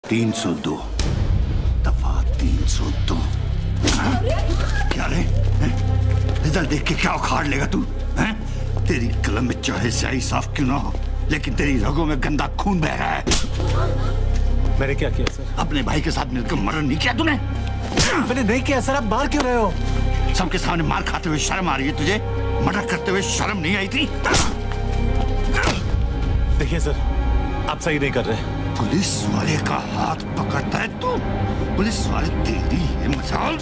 302 दफा 302। क्या रे, रिजल्ट देख के क्या उखाड़ लेगा तू? हैं? तेरी कलम में चाहे स्याही साफ क्यों ना हो, लेकिन तेरी रगों में गंदा खून बह रहा है। मैंने क्या किया सर? अपने भाई के साथ मिलकर मर्डर नहीं किया तूने? मैंने नहीं किया सर। आप मार क्यों रहे हो? सबके सामने मार खाते हुए शर्म आ रही है तुझे? मर्डर करते हुए शर्म नहीं आई थी? देखिए सर, आप सही नहीं कर रहे। पुलिस वाले का हाथ पकड़ता है तू? पुलिस वाले तेरी है मजाल।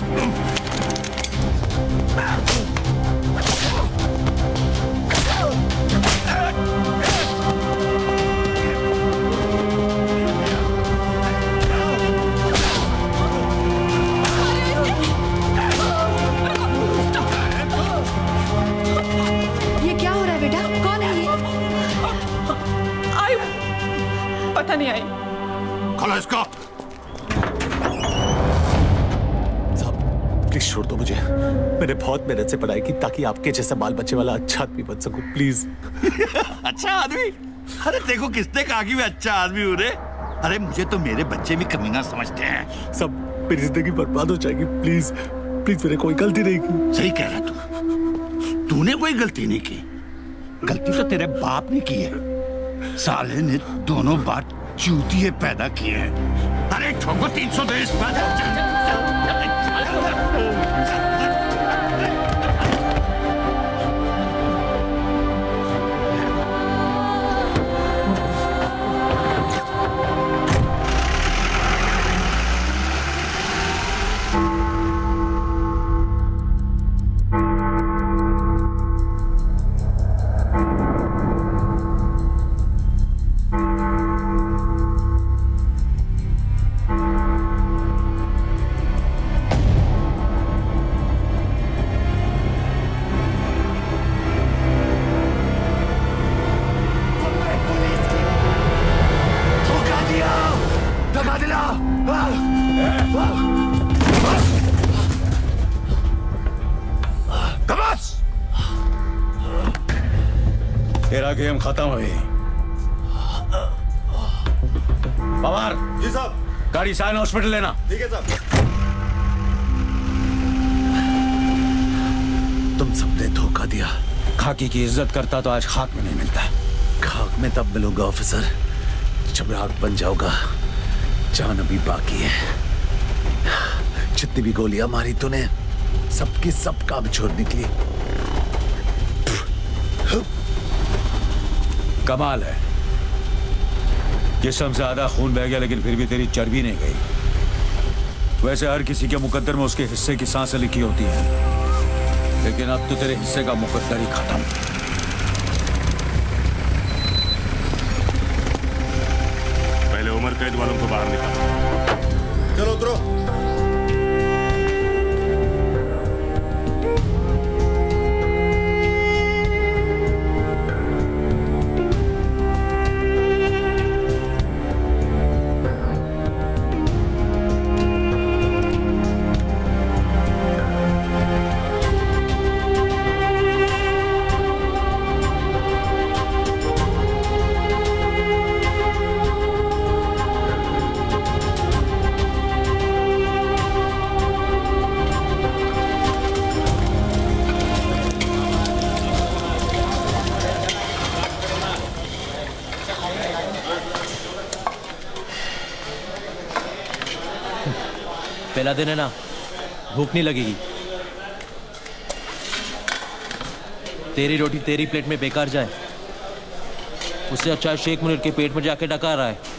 ये क्या हो रहा है बेटा? कौन है ये? पता नहीं आई। खोलो इसको। साहब प्लीज छोड़ दो मुझे। मैंने बहुत मेहनत से पढ़ाई की ताकि आपके जैसा बाल बच्चे वाला अच्छा आदमी बन सकूं। प्लीज। अच्छा आदमी? अरे देखो किसने कहा कि मैं अच्छा आदमी हूँ रे? अरे मुझे तो मेरे बच्चे भी कमीना समझते हैं। सब मेरी जिंदगी बर्बाद हो जाएगी। प्लीज प्लीज, मैंने कोई गलती नहीं की। सही कह रहा तू। तूने कोई गलती नहीं की। गलती तो तेरे बाप ने की है। साले ने दोनों बार चूतिए पैदा किए हैं। अरे ठोको 302 इस पर। तेरा गेम खत्म हुई। पवार। जी साहब। गाड़ी साइन हॉस्पिटल लेना। ठीक है साहब। तुम सबने धोखा दिया। खाकी की इज्जत करता तो आज खाक में नहीं मिलता। खाक में तब मिलूंगा ऑफिसर जब राख बन जाऊंगा। जान अभी बाकी है। जितनी भी गोलियां मारी तूने सबकी सब काम छोड़ निकली। कमाल है, जिस्म से आधा खून बह गया लेकिन फिर भी तेरी चर्बी नहीं गई। वैसे हर किसी के मुकद्दर में उसके हिस्से की सांसें लिखी होती हैं, लेकिन अब तो तेरे हिस्से का मुकद्दर ही खत्म। पहले उम्र कैद वालों को बाहर निकालो। चलो उतरो। पहला दिन है ना, भूख नहीं लगेगी। तेरी रोटी तेरी प्लेट में बेकार जाए, उससे अच्छा शेख मुनीर के पेट में जाके डकार रहा है।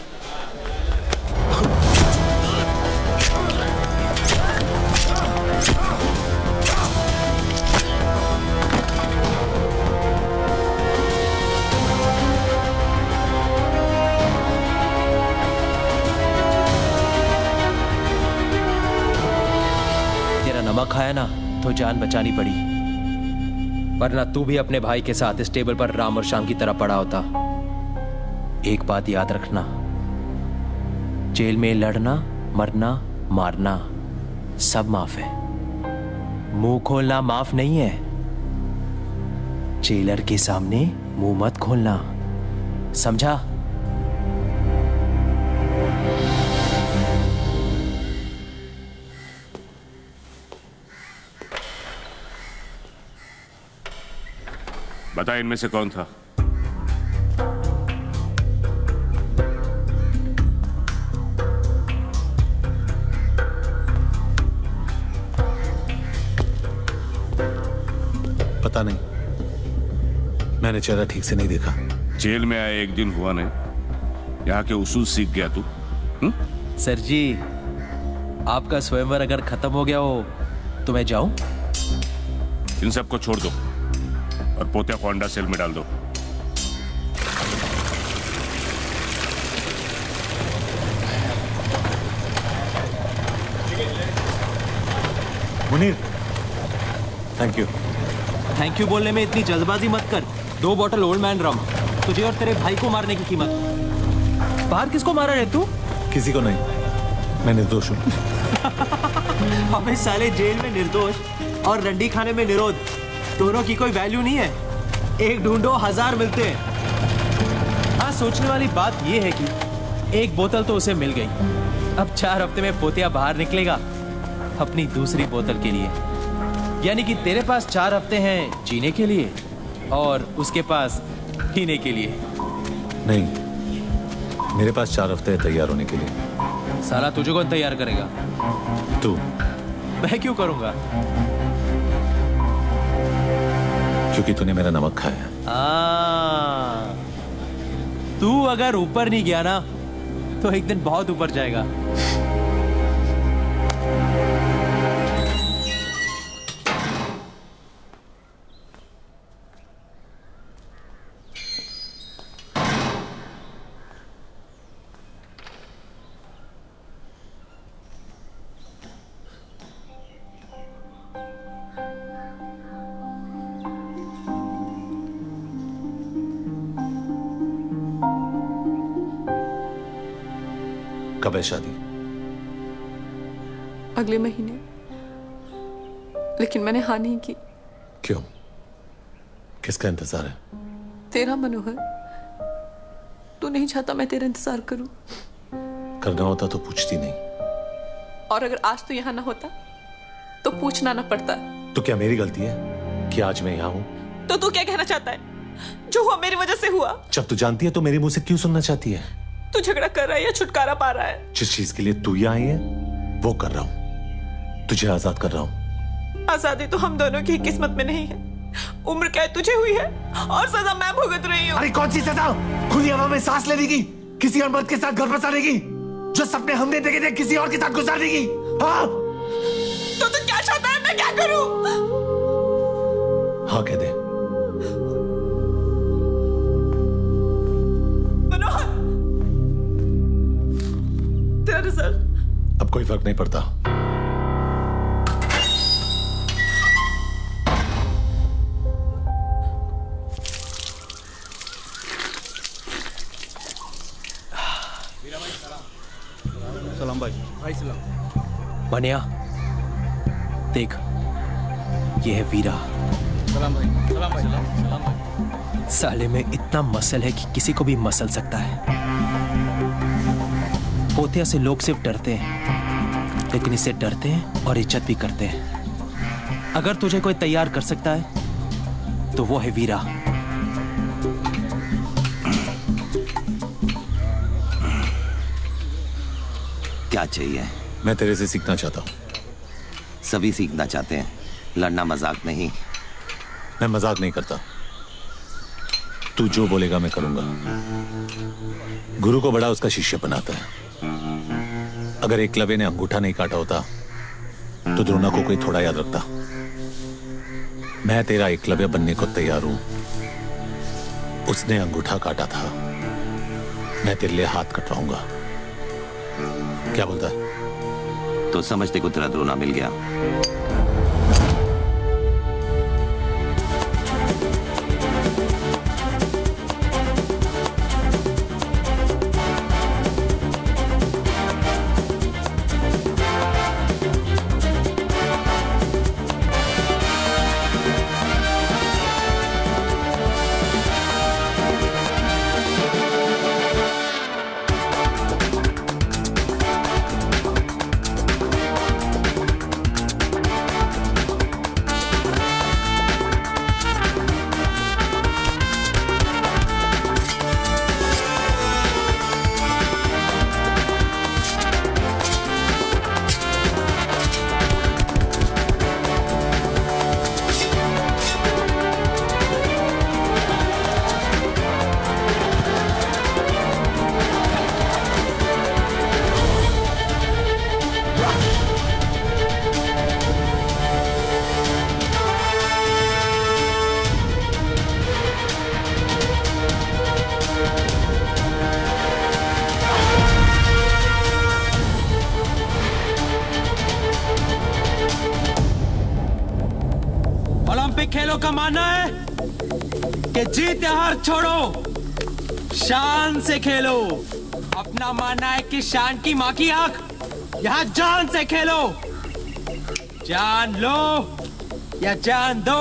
नमक खाया ना तो जान बचानी पड़ी, वरना तू भी अपने भाई के साथ इस टेबल पर राम और श्याम की तरह पड़ा होता। एक बात याद रखना, जेल में लड़ना, मरना, मारना सब माफ है, मुंह खोलना माफ नहीं है। जेलर के सामने मुंह मत खोलना, समझा? बता इनमें से कौन था? पता नहीं, मैंने चेहरा ठीक से नहीं देखा। जेल में आए एक दिन हुआ नहीं, यहाँ के उसूल सीख गया तू? सर जी, आपका स्वयंवर अगर खत्म हो गया हो तो मैं जाऊं? इन सबको छोड़ दो और पोतिया को अंडा सेल में डाल दो। Munir, thank you. Thank you बोलने में इतनी जल्दबाजी मत कर। 2 बॉटल ओल्ड मैन रम, तुझे और तेरे भाई को मारने की कीमत। बाहर किसको मारा है तू? किसी को नहीं, मैं निर्दोष हूँ। अबे साले, जेल में निर्दोष और रंडी खाने में निरोध, दोनों की कोई वैल्यू नहीं है। एक ढूंढो 1000 मिलते हैं। हाँ, सोचने वाली बात यह है कि एक बोतल तो उसे मिल गई। अब 4 हफ्ते में पोतिया बाहर निकलेगा अपनी दूसरी बोतल के लिए। यानी कि तेरे पास 4 हफ्ते हैं जीने के लिए और उसके पास पीने के लिए। नहीं, मेरे पास 4 हफ्ते हैं तैयार होने के लिए। साला तुझे कौन तैयार करेगा? तू। मैं क्यों करूंगा? क्योंकि तूने मेरा नमक खाया। तू अगर ऊपर नहीं गया ना तो एक दिन बहुत ऊपर जाएगा। कब है शादी? अगले महीने। लेकिन मैंने हाँ नहीं की। क्यों? किसका इंतजार है? तेरा मनोहर। तू नहीं चाहता मैं तेरा इंतजार करूं? करना होता तो पूछती नहीं। और अगर आज तू यहाँ ना होता तो पूछना ना पड़ता। तो क्या मेरी गलती है कि आज मैं यहाँ हूँ? तो तू क्या कहना चाहता है? जो हुआ मेरी वजह से हुआ। जब तू जानती है तो मेरे मुंह से क्यों सुनना चाहती है? तू झगड़ा कर रहा है या छुटकारा पा रहा है? जिस चीज के लिए तू यहाँ आई है वो कर रहा हूँ। तुझे आजाद कर रहा हूँ। आजादी तो हम दोनों की किस्मत में नहीं है। उम्र कैद तुझे हुई है और सजा मैं भुगत रही हूँ। अरे कौन सी सजा? खुली हवा में सांस लेने की, किसी और मर्द के साथ घर बसाने की, जो सपने हमने देखे थे किसी और के साथ गुजारने की। हाँ? तो तू क्या चाहता है मैं क्या करूँ? हाँ कह दे। तेरा रिजल्ट अब कोई फर्क नहीं पड़ता। सलाम भाई। भाई सलाम। बनिया देख, ये है वीरा। सलाम भाई। सलाम भाई। सलाम भाई। साले में इतना मसल है कि किसी को भी मसल सकता है। पोतिया से लोग सिर्फ डरते हैं, लेकिन इससे डरते हैं और इज्जत भी करते हैं। अगर तुझे कोई तैयार कर सकता है तो वो है वीरा। क्या चाहिए? मैं तेरे से सीखना चाहता हूँ। सभी सीखना चाहते हैं, लड़ना मजाक नहीं। मैं मजाक नहीं करता। तू जो बोलेगा मैं करूंगा। गुरु को बड़ा उसका शिष्य बनाता है। अगर एकलव्य ने अंगूठा नहीं काटा होता तो द्रोणा को कोई थोड़ा याद रखता। मैं तेरा एकलव्य बनने को तैयार हूं। उसने अंगूठा काटा था, मैं तेरे लिए हाथ कटवाऊंगा। क्या बोलता है? तो समझते को तेरा द्रोणा मिल गया। लोगों का मानना है कि जीत या हार छोड़ो, शान से खेलो। अपना मानना है कि शान की माँ की आंख, यहां जान से खेलो। जान लो या जान दो।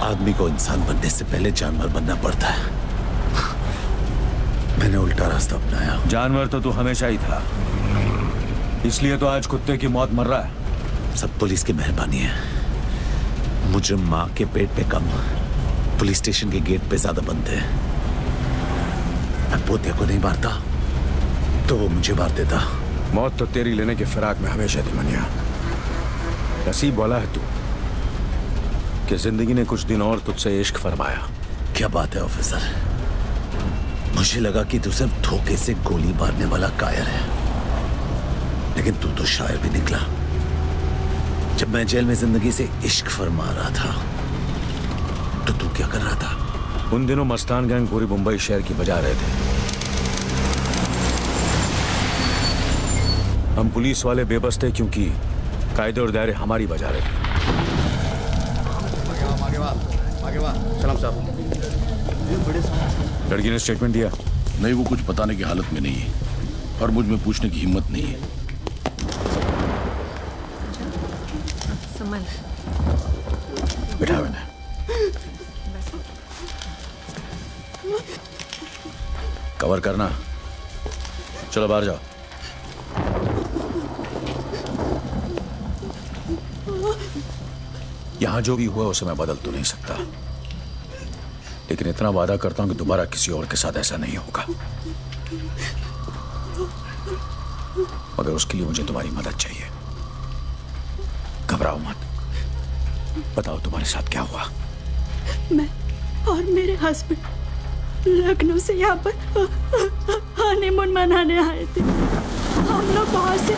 आदमी को इंसान बनने से पहले जानवर बनना पड़ता है। मैंने उल्टा रास्ता अपनाया। जानवर तो तू हमेशा ही था, इसलिए तो आज कुत्ते की मौत मर रहा है। सब पुलिस की मेहरबानी है। मुजरिम माँ के पेट पे कम, पुलिस स्टेशन के गेट पे ज्यादा बनते हैं। मैं पोते को नहीं मारता तो वो मुझे मार देता। मौत तो तेरी लेने की फिराक में हमेशा थी मनिया। नसीब वाला है तू कि जिंदगी ने कुछ दिन और तुझसे इश्क फरमाया। क्या बात है ऑफिसर, मुझे लगा कि तू सिर्फ धोखे से गोली मारने वाला कायर है, लेकिन तू तो शायर भी निकला। जब मैं जेल में जिंदगी से इश्क फरमा रहा था तो तू क्या कर रहा था? उन दिनों मस्तान गैंग पूरी मुंबई शहर की बजा रहे थे। हम पुलिस वाले बेबस थे क्योंकि कायदे और दायरे हमारी बजा रहे थे। सलाम साहब। लड़की ने स्टेटमेंट दिया? नहीं, वो कुछ बताने की हालत में नहीं है और मुझ में पूछने की हिम्मत नहीं है। संभल। बिठा मैंने। कवर करना। चलो बाहर जाओ। यहां जो भी हुआ उसे मैं बदल तो नहीं सकता, लेकिन इतना वादा करता हूं कि दोबारा किसी और के साथ ऐसा नहीं होगा। मगर उसके लिए मुझे तुम्हारी मदद चाहिए। घबराओ मत, बताओ तुम्हारे साथ क्या हुआ। मैं और मेरे हस्बैंड लखनऊ से यहाँ पर हनीमून मनाने आए थे। हम लोग बाहर से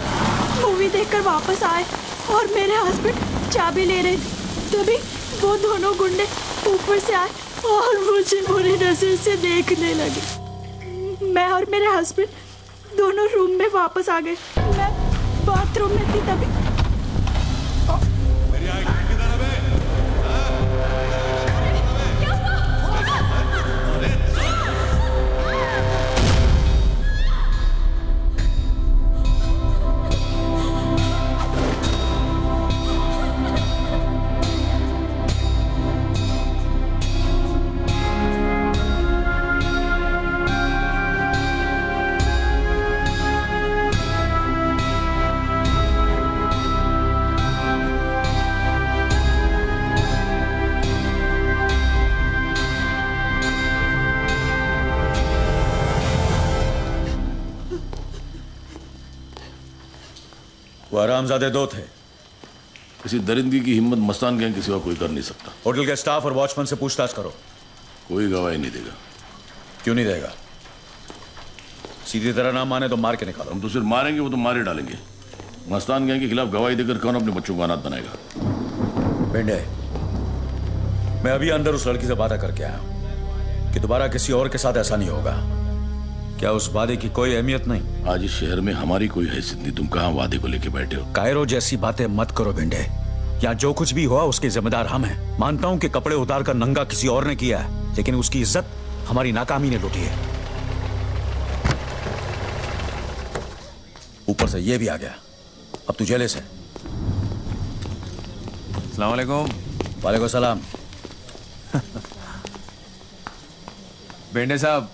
मूवी देखकर वापस आए और मेरे हस्बैंड चाबी ले रहे थे, तभी वो दोनों गुंडे ऊपर से आए और मुझे बुरी नजर से देखने लगे। मैं और मेरे हस्बैंड दोनों रूम में वापस आ गए। मैं बाथरूम में थी तभी वो हरामजादे दो थे। किसी दरिंदगी की हिम्मत मस्तान गैंग के सिवा कोई कर नहीं सकता। होटल के स्टाफ और वॉचमैन से पूछताछ करो। कोई गवाही नहीं देगा। क्यों नहीं देगा? सीधी तरह ना माने तो मार के निकालो। हम तो सिर्फ मारेंगे, वो तो मारे डालेंगे। मस्तान गैंग के खिलाफ गवाही देकर कौन अपने बच्चों को अनाथ बनाएगा? बेंडे, मैं अभी अंदर उस लड़की से बात करके आया हूं कि दोबारा किसी और के साथ ऐसा नहीं होगा। क्या उस वादे की कोई अहमियत नहीं? आज इस शहर में हमारी कोई हैसियत नहीं। तुम कहां वादे को लेके बैठे हो? कायरो जैसी बातें मत करो बेंडे। या जो कुछ भी हुआ उसके जिम्मेदार हम हैं। मानता हूं कि कपड़े उतार कर नंगा किसी और ने किया है, लेकिन उसकी इज्जत हमारी नाकामी ने लूटी है। ऊपर से ये भी आ गया। अब तू जेले से। अस्सलाम वालेकुम। वालेकुम सलाम। बेंडे साहब,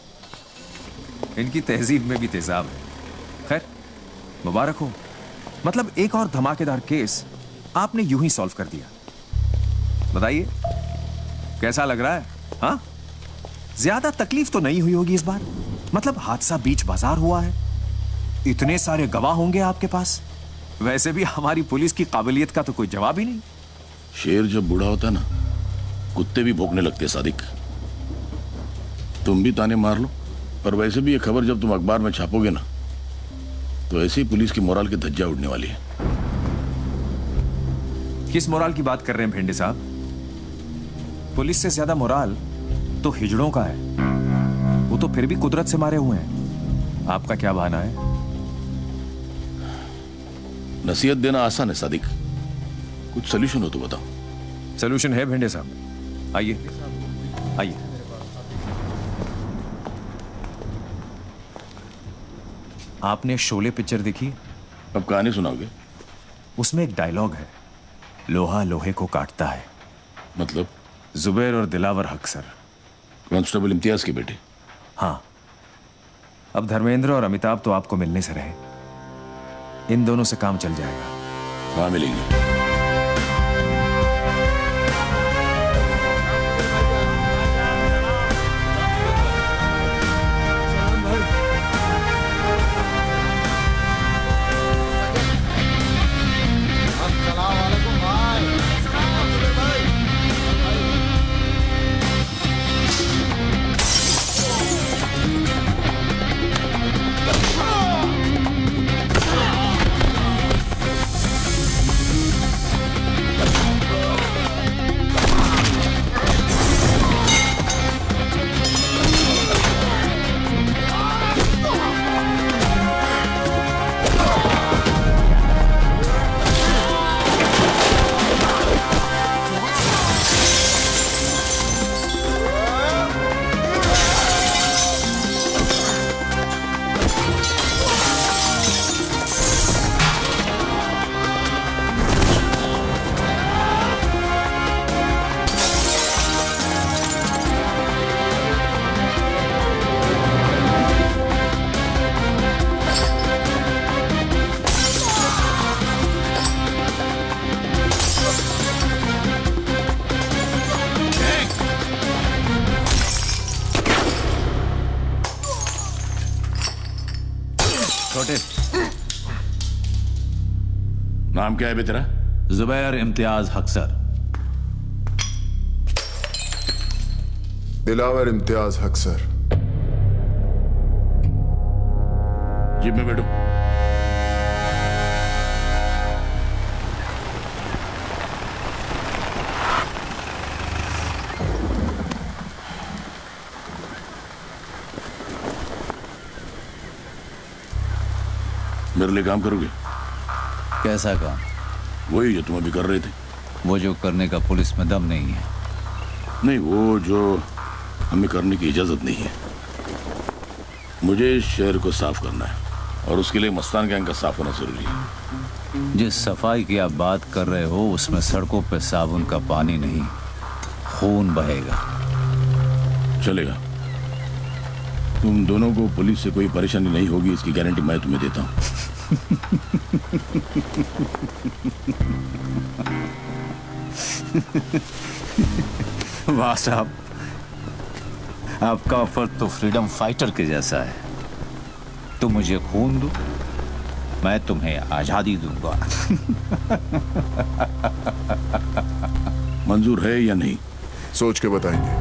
इनकी तहजीब में भी तेजाब है। खैर, मुबारक हो। मतलब एक और धमाकेदार केस आपने यूं ही सॉल्व कर दिया। बताइए कैसा लग रहा है? हाँ, ज्यादा तकलीफ तो नहीं हुई होगी इस बार। मतलब हादसा बीच बाजार हुआ है, इतने सारे गवाह होंगे आपके पास। वैसे भी हमारी पुलिस की काबिलियत का तो कोई जवाब ही नहीं। शेर जब बूढ़ा होता है ना, कुत्ते भी भौंकने लगते हैं सादिक। तुम भी ताने मार लो, पर वैसे भी ये खबर जब तुम अखबार में छापोगे ना, तो ऐसे ही पुलिस की मोराल की धज्जियां उड़ने वाली है। किस मोराल की बात कर रहे हैं भेंडे साहब? पुलिस से ज्यादा मोराल तो हिजड़ों का है। वो तो फिर भी कुदरत से मारे हुए हैं। आपका क्या बहाना है? नसीहत देना आसान है सादिक, कुछ सोल्यूशन हो तो बताओ। सोल्यूशन है भेंडे साहब, आइए आइए। आपने शोले पिक्चर देखी? अब कहानी सुनाओगे? उसमें एक डायलॉग है, लोहा लोहे को काटता है। मतलब? जुबैर और दिलावर हक सर, कांस्टेबल इम्तियाज के बेटे। हाँ, अब धर्मेंद्र और अमिताभ तो आपको मिलने से रहे। इन दोनों से काम चल जाएगा। हाँ, मिलेंगे। नाम क्या है बे तेरा? जुबैर इम्तियाज हक सर। दिलावर इम्तियाज हक सर। जीप में बैठो। मेरे लिए काम करोगे? कैसा काम? वही जो तुम अभी कर रहे थे। वो जो करने का पुलिस में दम नहीं है। नहीं, वो जो हमें करने की इजाजत नहीं है। मुझे इस शहर को साफ करना है और उसके लिए मस्तान गैंग का साफ होना जरूरी है। जिस सफाई की आप बात कर रहे हो उसमें सड़कों पे साबुन का पानी नहीं, खून बहेगा। चलेगा। तुम दोनों को पुलिस से कोई परेशानी नहीं होगी, इसकी गारंटी मैं तुम्हें देता हूँ। वाह साहब, आपका ऑफर तो फ्रीडम फाइटर के जैसा है। तुम मुझे खून दो मैं तुम्हें आजादी दूंगा। मंजूर है या नहीं? सोच के बताएंगे।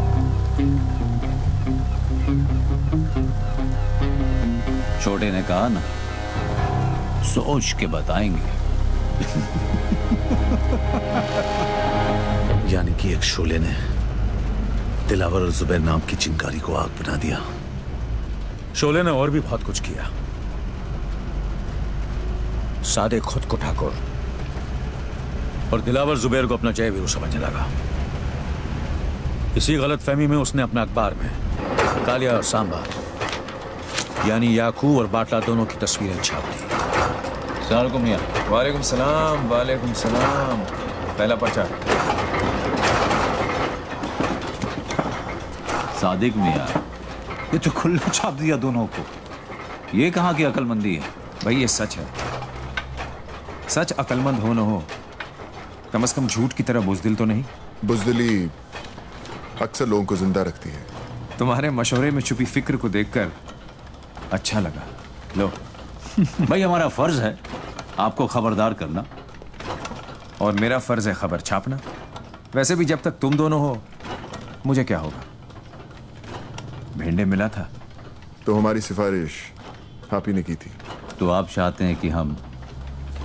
छोटे ने कहा ना, सोच के बताएंगे। यानी कि एक शोले ने दिलावर और जुबैर नाम की चिंगारी को आग बना दिया। शोले ने और भी बहुत कुछ किया। सादे खुद को ठाकुर और दिलावर जुबैर को अपना जय वीरू समझने लगा। इसी गलतफहमी में उसने अपने अखबार में कालिया और सांबा यानी याकूब और बाटला दोनों की तस्वीरें छाप दी। सलाम मियां। वालेकुम सलाम। वालेकुम सलाम। पहला पर्चा। सादिक मियां, ये तो खुला छाप दिया दोनों को। ये कहाँ की अकलमंदी है? भाई ये सच है। सच अकलमंद हो न हो, कम से कम झूठ की तरह बुजदिल तो नहीं। बुजदिली अक्सर लोगों को जिंदा रखती है। तुम्हारे मशवरे में छुपी फिक्र को देखकर अच्छा लगा। लो भाई, हमारा फर्ज है आपको खबरदार करना और मेरा फर्ज है खबर छापना। वैसे भी जब तक तुम दोनों हो मुझे क्या होगा? भेंडे मिला था तो हमारी सिफारिश आप ही ने की थी। तो आप चाहते हैं कि हम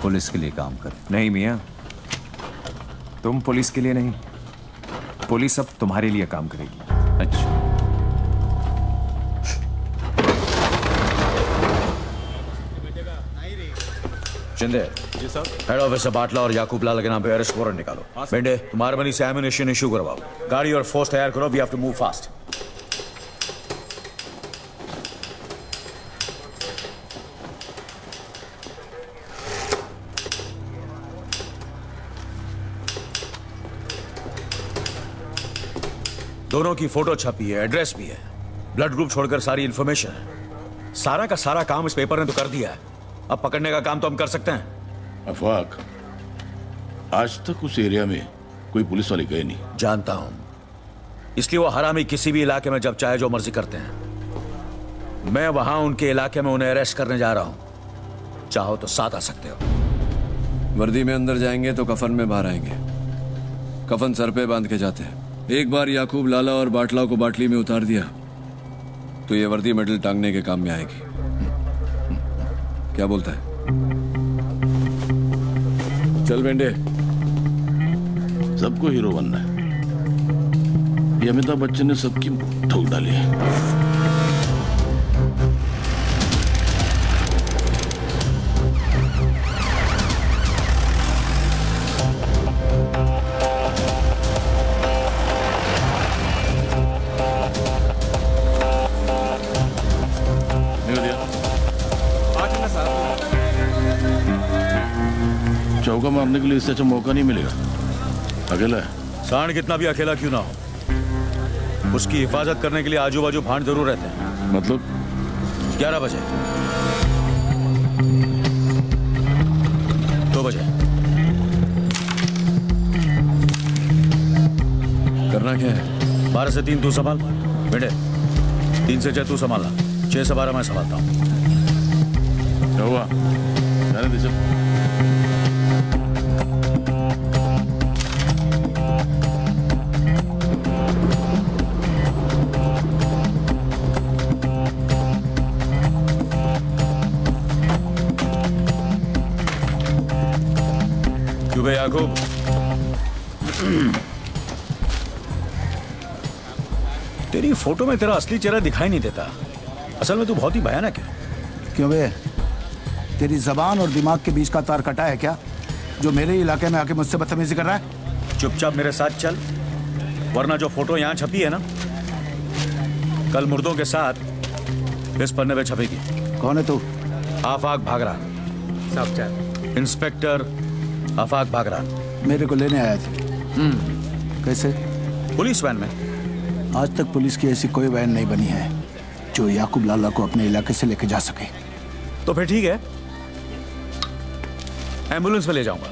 पुलिस के लिए काम करें? नहीं मियां, तुम पुलिस के लिए नहीं, पुलिस अब तुम्हारे लिए काम करेगी। अच्छा, शिंदे जी साहब, हेड ऑफिस से बाटला और याकूब लाला के नाम पे अरेस्ट वारंट निकालो। बेंडे, तुम्हारे मनी से एम्युनिशन इशू करवाओ। गाड़ी और फोर्स तैयार करो। We have to move fast. दोनों की फोटो छपी है, एड्रेस भी है, ब्लड ग्रुप छोड़कर सारी इंफॉर्मेशन है। सारा का सारा काम इस पेपर ने तो कर दिया है। अब पकड़ने का काम तो हम कर सकते हैं। अफवाक, आज तक उस एरिया में कोई पुलिस वाले गए नहीं। जानता हूं, इसलिए वो हरामी किसी भी इलाके में जब चाहे जो मर्जी करते हैं। मैं वहां उनके इलाके में उन्हें अरेस्ट करने जा रहा हूं। चाहो तो साथ आ सकते हो। वर्दी में अंदर जाएंगे तो कफन में बाहर आएंगे। कफन सर पे बांध के जाते हैं। एक बार याकूब लाला और बाटला को बाटली में उतार दिया तो ये वर्दी मेडल टांगने के काम में आएगी। क्या बोलता है? चल बेंडे, सबको हीरो बनना है। ये अमिताभ बच्चन ने सबकी ठोक डाली है। चौका मारने के लिए इससे अच्छा मौका नहीं मिलेगा। अकेला है। सांड कितना भी अकेला क्यों ना हो, उसकी हिफाजत करने के लिए आजू बाजू भांड जरूर रहते हैं। मतलब 11 बजे, 2 बजे। करना क्या है? 12 से 3 तू संभाल बेटे, 3 से 6 तू संभालना, 6 से 12 मैं संभालता हूँ। क्या हुआ? जाने दे चल। याकूब, तेरी फोटो में तेरा असली चेहरा दिखाई नहीं देता। असल में तू बहुत ही भयानक है। क्यों बे? तेरी जबान और दिमाग के बीच का तार कटा है क्या, जो मेरे इलाके में आके मुझसे बदतमीजी कर रहा है? चुपचाप मेरे साथ चल, वरना जो फोटो यहाँ छपी है ना, कल मुर्दों के साथ इस पन्ने पे छपेगी। कौन है तू? आफाक भागरा। साहब चल। इंस्पेक्टर आफाक भागरा। मेरे को लेने आया थे। कैसे? पुलिस वैन में। आज तक पुलिस की ऐसी कोई वैन नहीं बनी है जो याकूब लाला को अपने इलाके से लेके जा सके। तो फिर ठीक है, एम्बुलेंस में ले जाऊंगा।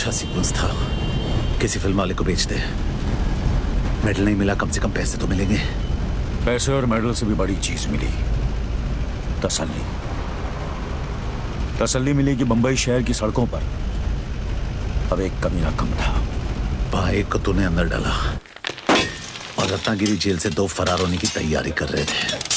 अच्छा सीक्वेंस था, किसी फिल्म वाले को बेच दे। मेडल नहीं मिला, कम से कम पैसे तो मिलेंगे। पैसे और मेडल से भी बड़ी चीज मिली, तसल्ली। तसल्ली मिली कि बंबई शहर की सड़कों पर अब एक कमीना कम था। भाई को तूने अंदर डाला और रत्नागिरी जेल से 2 फरार होने की तैयारी कर रहे थे।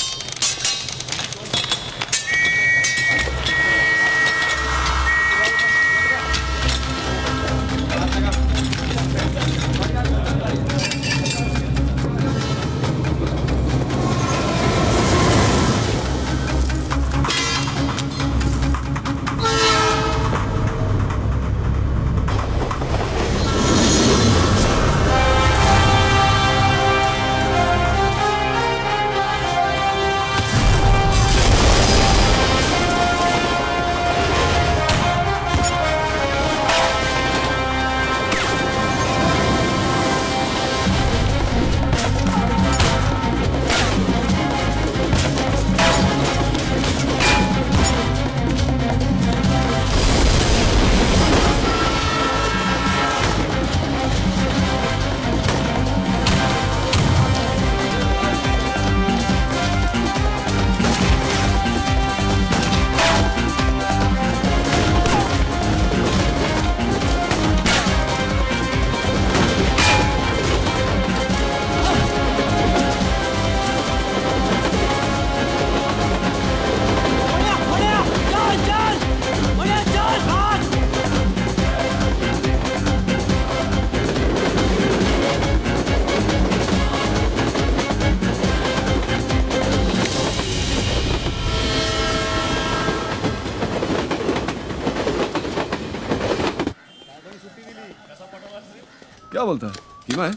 क्या बोलता है? कीमा है?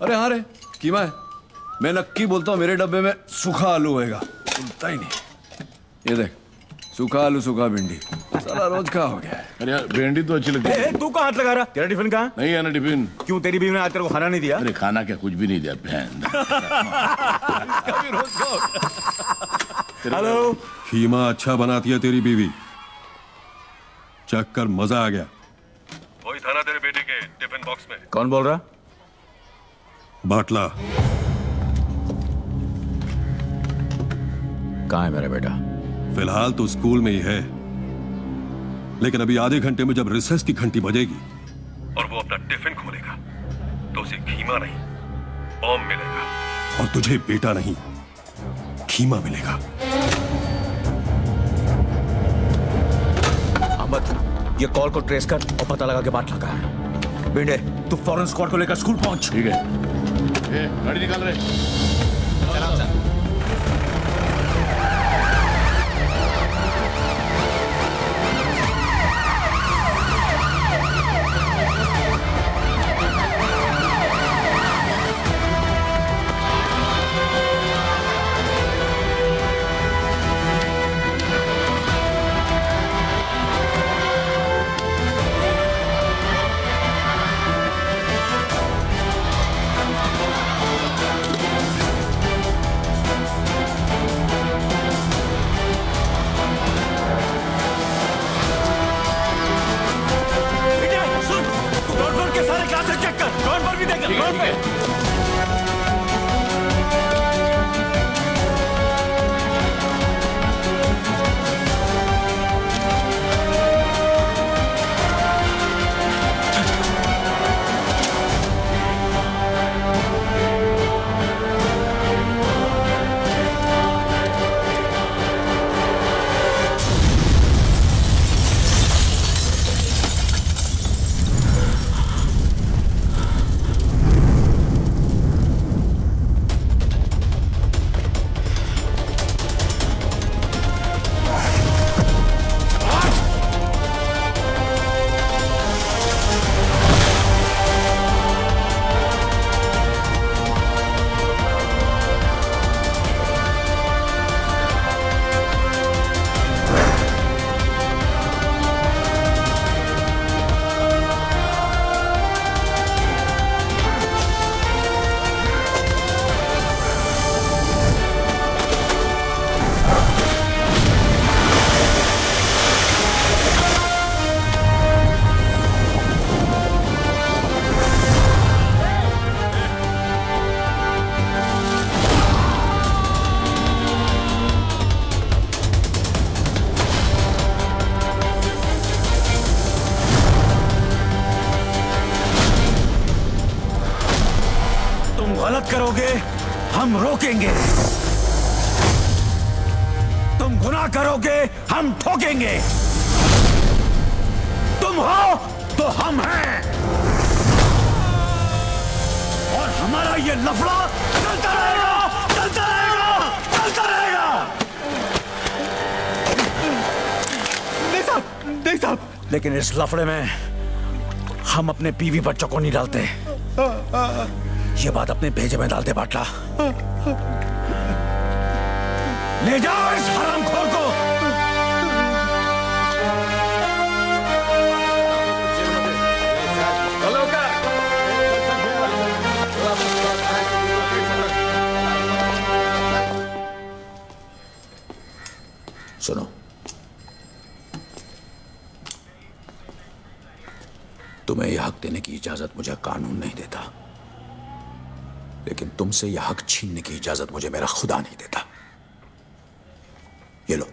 अरे हाँ रे, कीमा है। मैं नक्की बोलता हूँ मेरे डब्बे में सूखा आलू होएगा। सुनता ही नहीं। ये देख, सूखा आलू, सूखा भिंडी, सारा रोज का हो गया है। अरे यार भिंडी तो अच्छी लगती है। तू कहाँ हाथ लगा रहा? तेरा टिफिन कहाँ? नहीं है ना टिफिन। क्यों, तेरी बीवी ने आज तेरे को खाना नहीं दिया? अरे खाना क्या, कुछ भी नहीं दिया बहन। हेलो। खीमा अच्छा बनाती है तेरी बीवी, चख कर मजा आ गया। वही था ना तेरे बेटे के टिफिन बॉक्स में। कौन बोल रहा? बाटला। कहाँ है मेरा बेटा? फिलहाल तो स्कूल में ही है, लेकिन अभी आधे घंटे में जब रिसेस की घंटी बजेगी और वो अपना टिफिन खोलेगा तो उसे खीमा नहीं बॉम्ब मिलेगा। और तुझे बेटा नहीं खीमा मिलेगा। अहमद, ये कॉल को ट्रेस कर और पता लगा के बात लगा है। बिंडे, तू फॉरेन स्क्वाड को लेकर स्कूल पहुंच। ठीक है। गाड़ी निकाल रहे। सलाम सर। करोगे हम रोकेंगे, तुम गुनाह करोगे हम ठोकेंगे, तुम हो तो हम हैं, और हमारा ये लफड़ा चलता रहेगा, चलता रहेगा, चलता रहेगा। देख साहब, लेकिन इस लफड़े में हम अपने बीवी बच्चों को नहीं डालते, ये बात अपने भेजे में डालते बाटला। ले जाओ इस हरामखोर को। सुनो, तुम्हें यह हक देने की इजाजत मुझे कानून नहीं देता, लेकिन तुमसे यह हक छीनने की इजाजत मुझे मेरा खुदा नहीं देता। ये लो,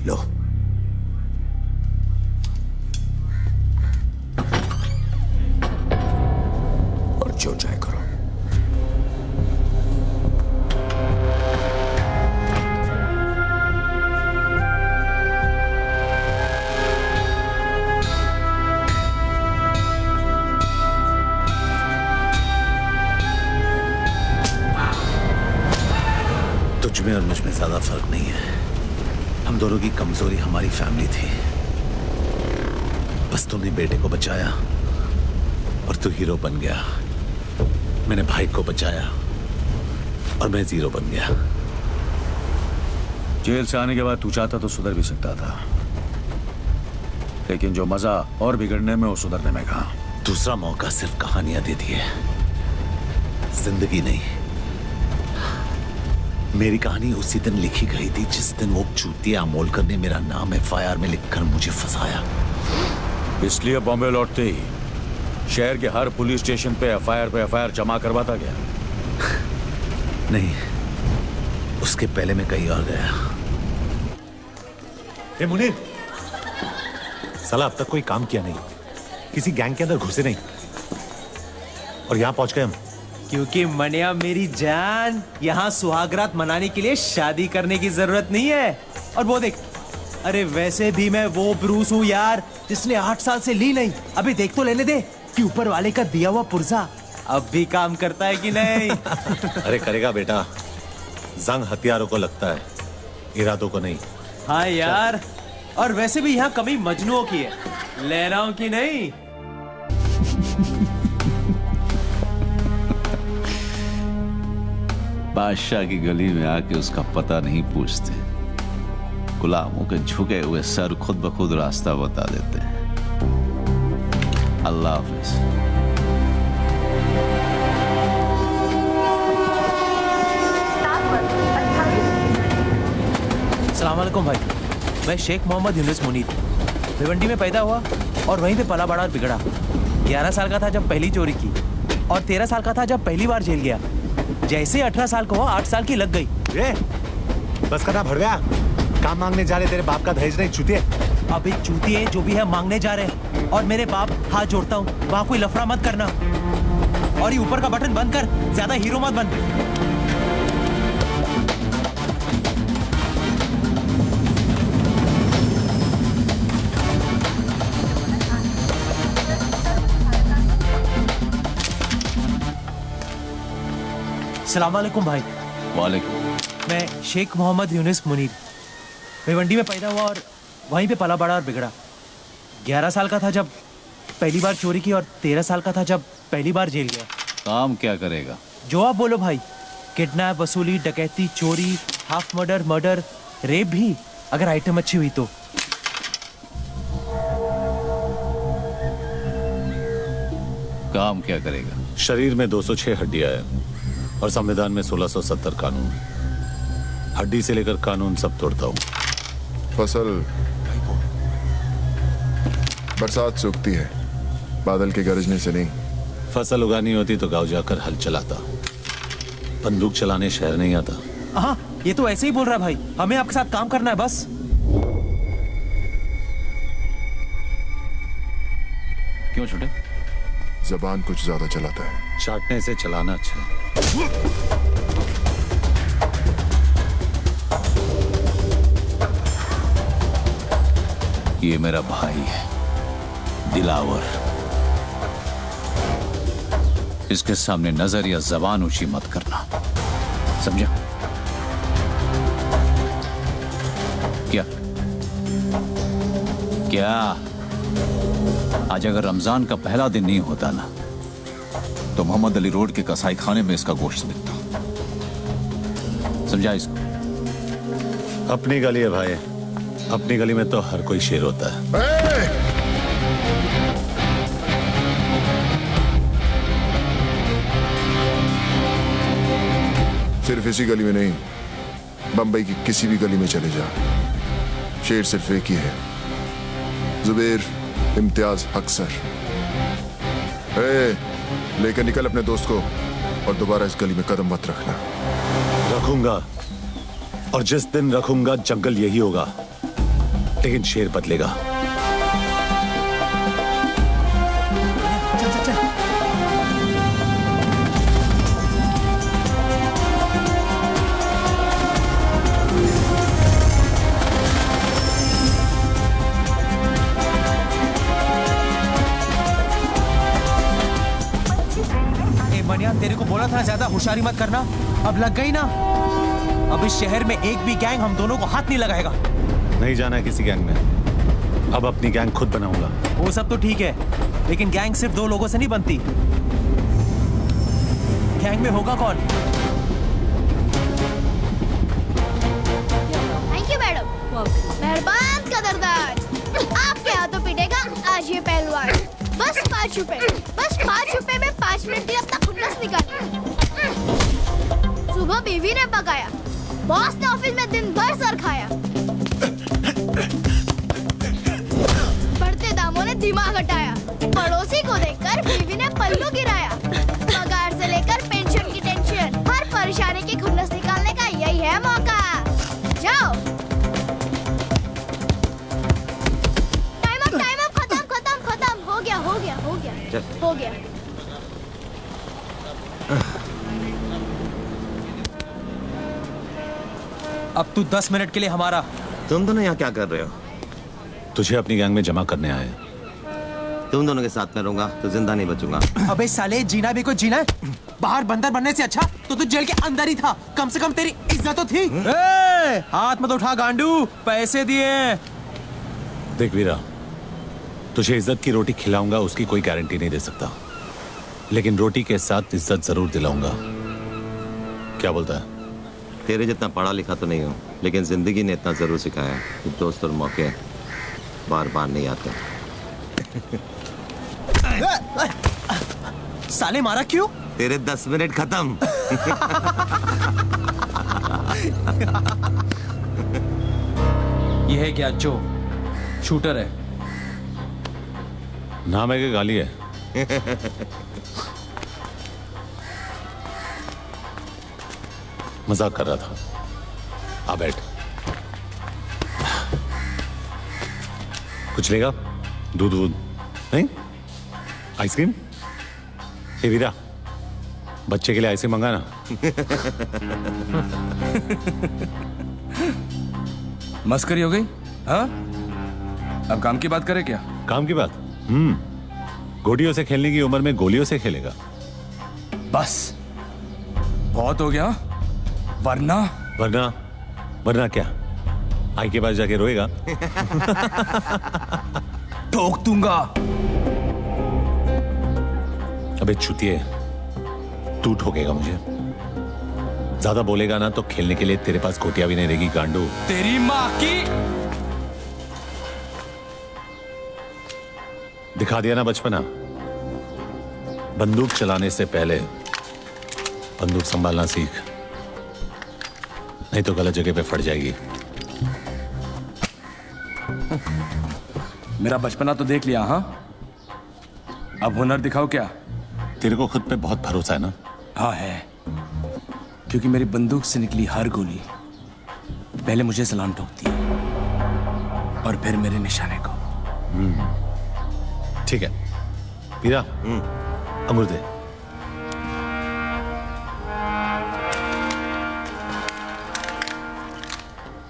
लो। और जो चाहे करो। तुझमें और मुझ में ज्यादा फर्क नहीं है। हम दोनों की कमजोरी हमारी फैमिली थी। बस तुमने बेटे को बचाया और तू हीरो बन गया। मैंने भाई को बचाया और मैं जीरो बन गया। जेल से आने के बाद तू चाहता तो सुधर भी सकता था, लेकिन जो मजा और बिगड़ने में वो सुधरने में कहा। दूसरा मौका सिर्फ कहानियां देती है, जिंदगी नहीं। मेरी कहानी उसी दिन लिखी गई थी जिस दिन वो चूतिया अमोलकर ने मेरा नाम FIR में लिखकर मुझे फंसाया। इसलिए बॉम्बे लौटते ही शहर के हर पुलिस स्टेशन पे FIR जमा करवाता गया। नहीं, उसके पहले मैं कहीं और गया। ए मुनीर, साला अब तक कोई काम किया नहीं, किसी गैंग के अंदर घुसे नहीं, और यहां पहुंच गए हम। क्योंकि मनिया मेरी जान, यहाँ सुहागरात मनाने के लिए शादी करने की जरूरत नहीं है। और वो देख, अरे वैसे भी मैं वो ब्रूस हूँ यार जिसने 8 साल से ली नहीं। अभी देख तो लेने दे कि ऊपर वाले का दिया हुआ पुर्जा अब भी काम करता है कि नहीं। अरे करेगा बेटा, जंग हथियारों को लगता है, इरादों को नहीं। हाँ यार, और वैसे भी यहाँ कमी मजनुओं की है, लहराओं की नहीं। बादशाह की गली में आके उसका पता नहीं पूछते, गुलामों के झुके हुए सर खुद ब खुद रास्ता बता देते हैं। अल्लाह हाफिज। अस्सलाम वालेकुम भाई, मैं शेख मोहम्मद यूनुस मुनीर भिवंडी में पैदा हुआ और वहीं पे पला बड़ा और बिगड़ा। 11 साल का था जब पहली चोरी की, और 13 साल का था जब पहली बार जेल गया। जैसे 18 साल का हुआ 8 साल की लग गई। बस करना भड़ गया, काम मांगने जा रहे तेरे बाप का दहेज नहीं चूतिए। अभी चूतिए जो भी है मांगने जा रहे हैं, और मेरे बाप हाथ जोड़ता हूँ, वहाँ कोई लफड़ा मत करना, और ये ऊपर का बटन बंद कर, ज्यादा हीरो मत बन। अस्सलाम वालेकुम भाई। वालेकुम। मैं शेख मोहम्मद यूनुस मुनीर भिवंडी में पैदा हुआ और वहीं पे पला बड़ा और बिगड़ा। 11 साल का था जब पहली बार चोरी की, और 13 साल का था जब पहली बार जेल गया। काम क्या करेगा? जो आप बोलो भाई, किडनैप, वसूली, डकैती, चोरी, हाफ मर्डर, रेप भी, अगर आइटम अच्छी हुई तो। काम क्या करेगा? शरीर में 206 हड्डियां हैं और संविधान में 1670 कानून। हड्डी से लेकर कानून सब तोड़ता हूँ। फसल बरसात सूखती है, बादल के गरजने से नहीं। फसल उगानी होती तो गांव जाकर हल चलाता, बंदूक चलाने शहर नहीं आता। हाँ, ये तो ऐसे ही बोल रहा है भाई, हमें आपके साथ काम करना है बस। क्यों छोटे? जबान कुछ ज्यादा चलाता है। चाटने से चलाना अच्छा है। ये मेरा भाई है दिलावर। इसके सामने नजर या जबान ऊंची मत करना, समझा? क्या क्या आज अगर रमजान का पहला दिन नहीं होता ना तो मोहम्मद अली रोड के कसाई खाने में इसका गोश्त बिकता। समझा इसको? अपनी गली है भाई, अपनी गली में तो हर कोई शेर होता है। सिर्फ इसी गली में नहीं, बंबई की किसी भी गली में चले जा, शेर सिर्फ एक ही है, जुबैर इम्तियाज अक्सर। लेकर निकल अपने दोस्त को और दोबारा इस गली में कदम मत रखना। रखूंगा, और जिस दिन रखूंगा जंगल यही होगा, लेकिन शेर बदलेगा। तेरे को बोला था ज्यादा होशियारी मत करना, अब लग गई ना। अब इस शहर में एक भी गैंग हम दोनों को हाथ नहीं लगाएगा। नहीं जाना है किसी गैंग में, अब अपनी गैंग खुद बनाऊंगा। वो सब तो ठीक है, लेकिन गैंग सिर्फ 2 लोगों से नहीं बनती। गैंग में होगा कौन? थैंक यू मैडम, मेहरबान कदरदान। आपके हाथों पिटेगा आज ये पहलवान। बस 5 रुपए, बस 5 रुपए में 5 मिनट के अपना खुन्नस निकालिए। सुबह बीवी ने पकाया, बॉस ने ऑफिस में दिन भर सर खाया, बढ़ते दामों ने दिमाग हटाया, पड़ोसी को देखकर बीवी ने पल्लू गिराया। पगार से लेकर पेंशन की टेंशन, हर परेशानी की खुन्नस निकालने का यही है मौका। जाओ। टाइम अप, खत्म। हो गया। अब तू 10 मिनट के लिए हमारा। तुम दोनों यहाँ क्या कर रहे हो? तुझे अपनी गैंग में जमा करने आए। तुम दोनों के साथ में रहूंगा तो जिंदा नहीं बचूंगा। अबे साले, जीना भी कोई जीना है। बाहर बंदर बनने से अच्छा तो तू जेल के अंदर ही था, कम से कम तेरी इज्जत तो थी। हाथ मत उठा गांडू, पैसे दिए। देख वीरा, तुझे इज्जत की रोटी खिलाऊंगा उसकी कोई गारंटी नहीं दे सकता, लेकिन रोटी के साथ इज्जत जरूर दिलाऊंगा। क्या बोलता है? तेरे जितना पढ़ा लिखा तो नहीं हूँ, लेकिन जिंदगी ने इतना जरूर सिखाया कि दोस्त और मौके बार बार नहीं आते। साले मारा क्यों? तेरे 10 मिनट खत्म। ये है क्या? जो शूटर है। नाम है कि गाली है? मजाक कर रहा था। आ बैठ। कुछ लेगा? दूध नहीं? आइसक्रीम? ए वीरा, बच्चे के लिए आइसक्रीम मंगाना। मस्करी हो गई? हाँ? अब काम की बात करें क्या? काम की बात? गोटियों से खेलने की उम्र में गोलियों से खेलेगा। बस बहुत हो गया। वरना क्या? आई के पास जाके रोएगा? ठोक दूंगा। अबे चुतिए, तू ठोकेगा मुझे। ज्यादा बोलेगा ना तो खेलने के लिए तेरे पास गोटियां भी नहीं रहेगी गांडू। तेरी माँ की। दिखा दिया ना बचपना। बंदूक चलाने से पहले बंदूक संभालना सीख, नहीं तो गलत जगह पे फट जाएगी। मेरा बचपना तो देख लिया। हाँ, अब हुनर दिखाओ क्या? तेरे को खुद पे बहुत भरोसा है ना? हाँ है, क्योंकि मेरी बंदूक से निकली हर गोली पहले मुझे सलाम ठोकती है और फिर मेरे निशाने को। ठीक है वीरा, अंगूर दे।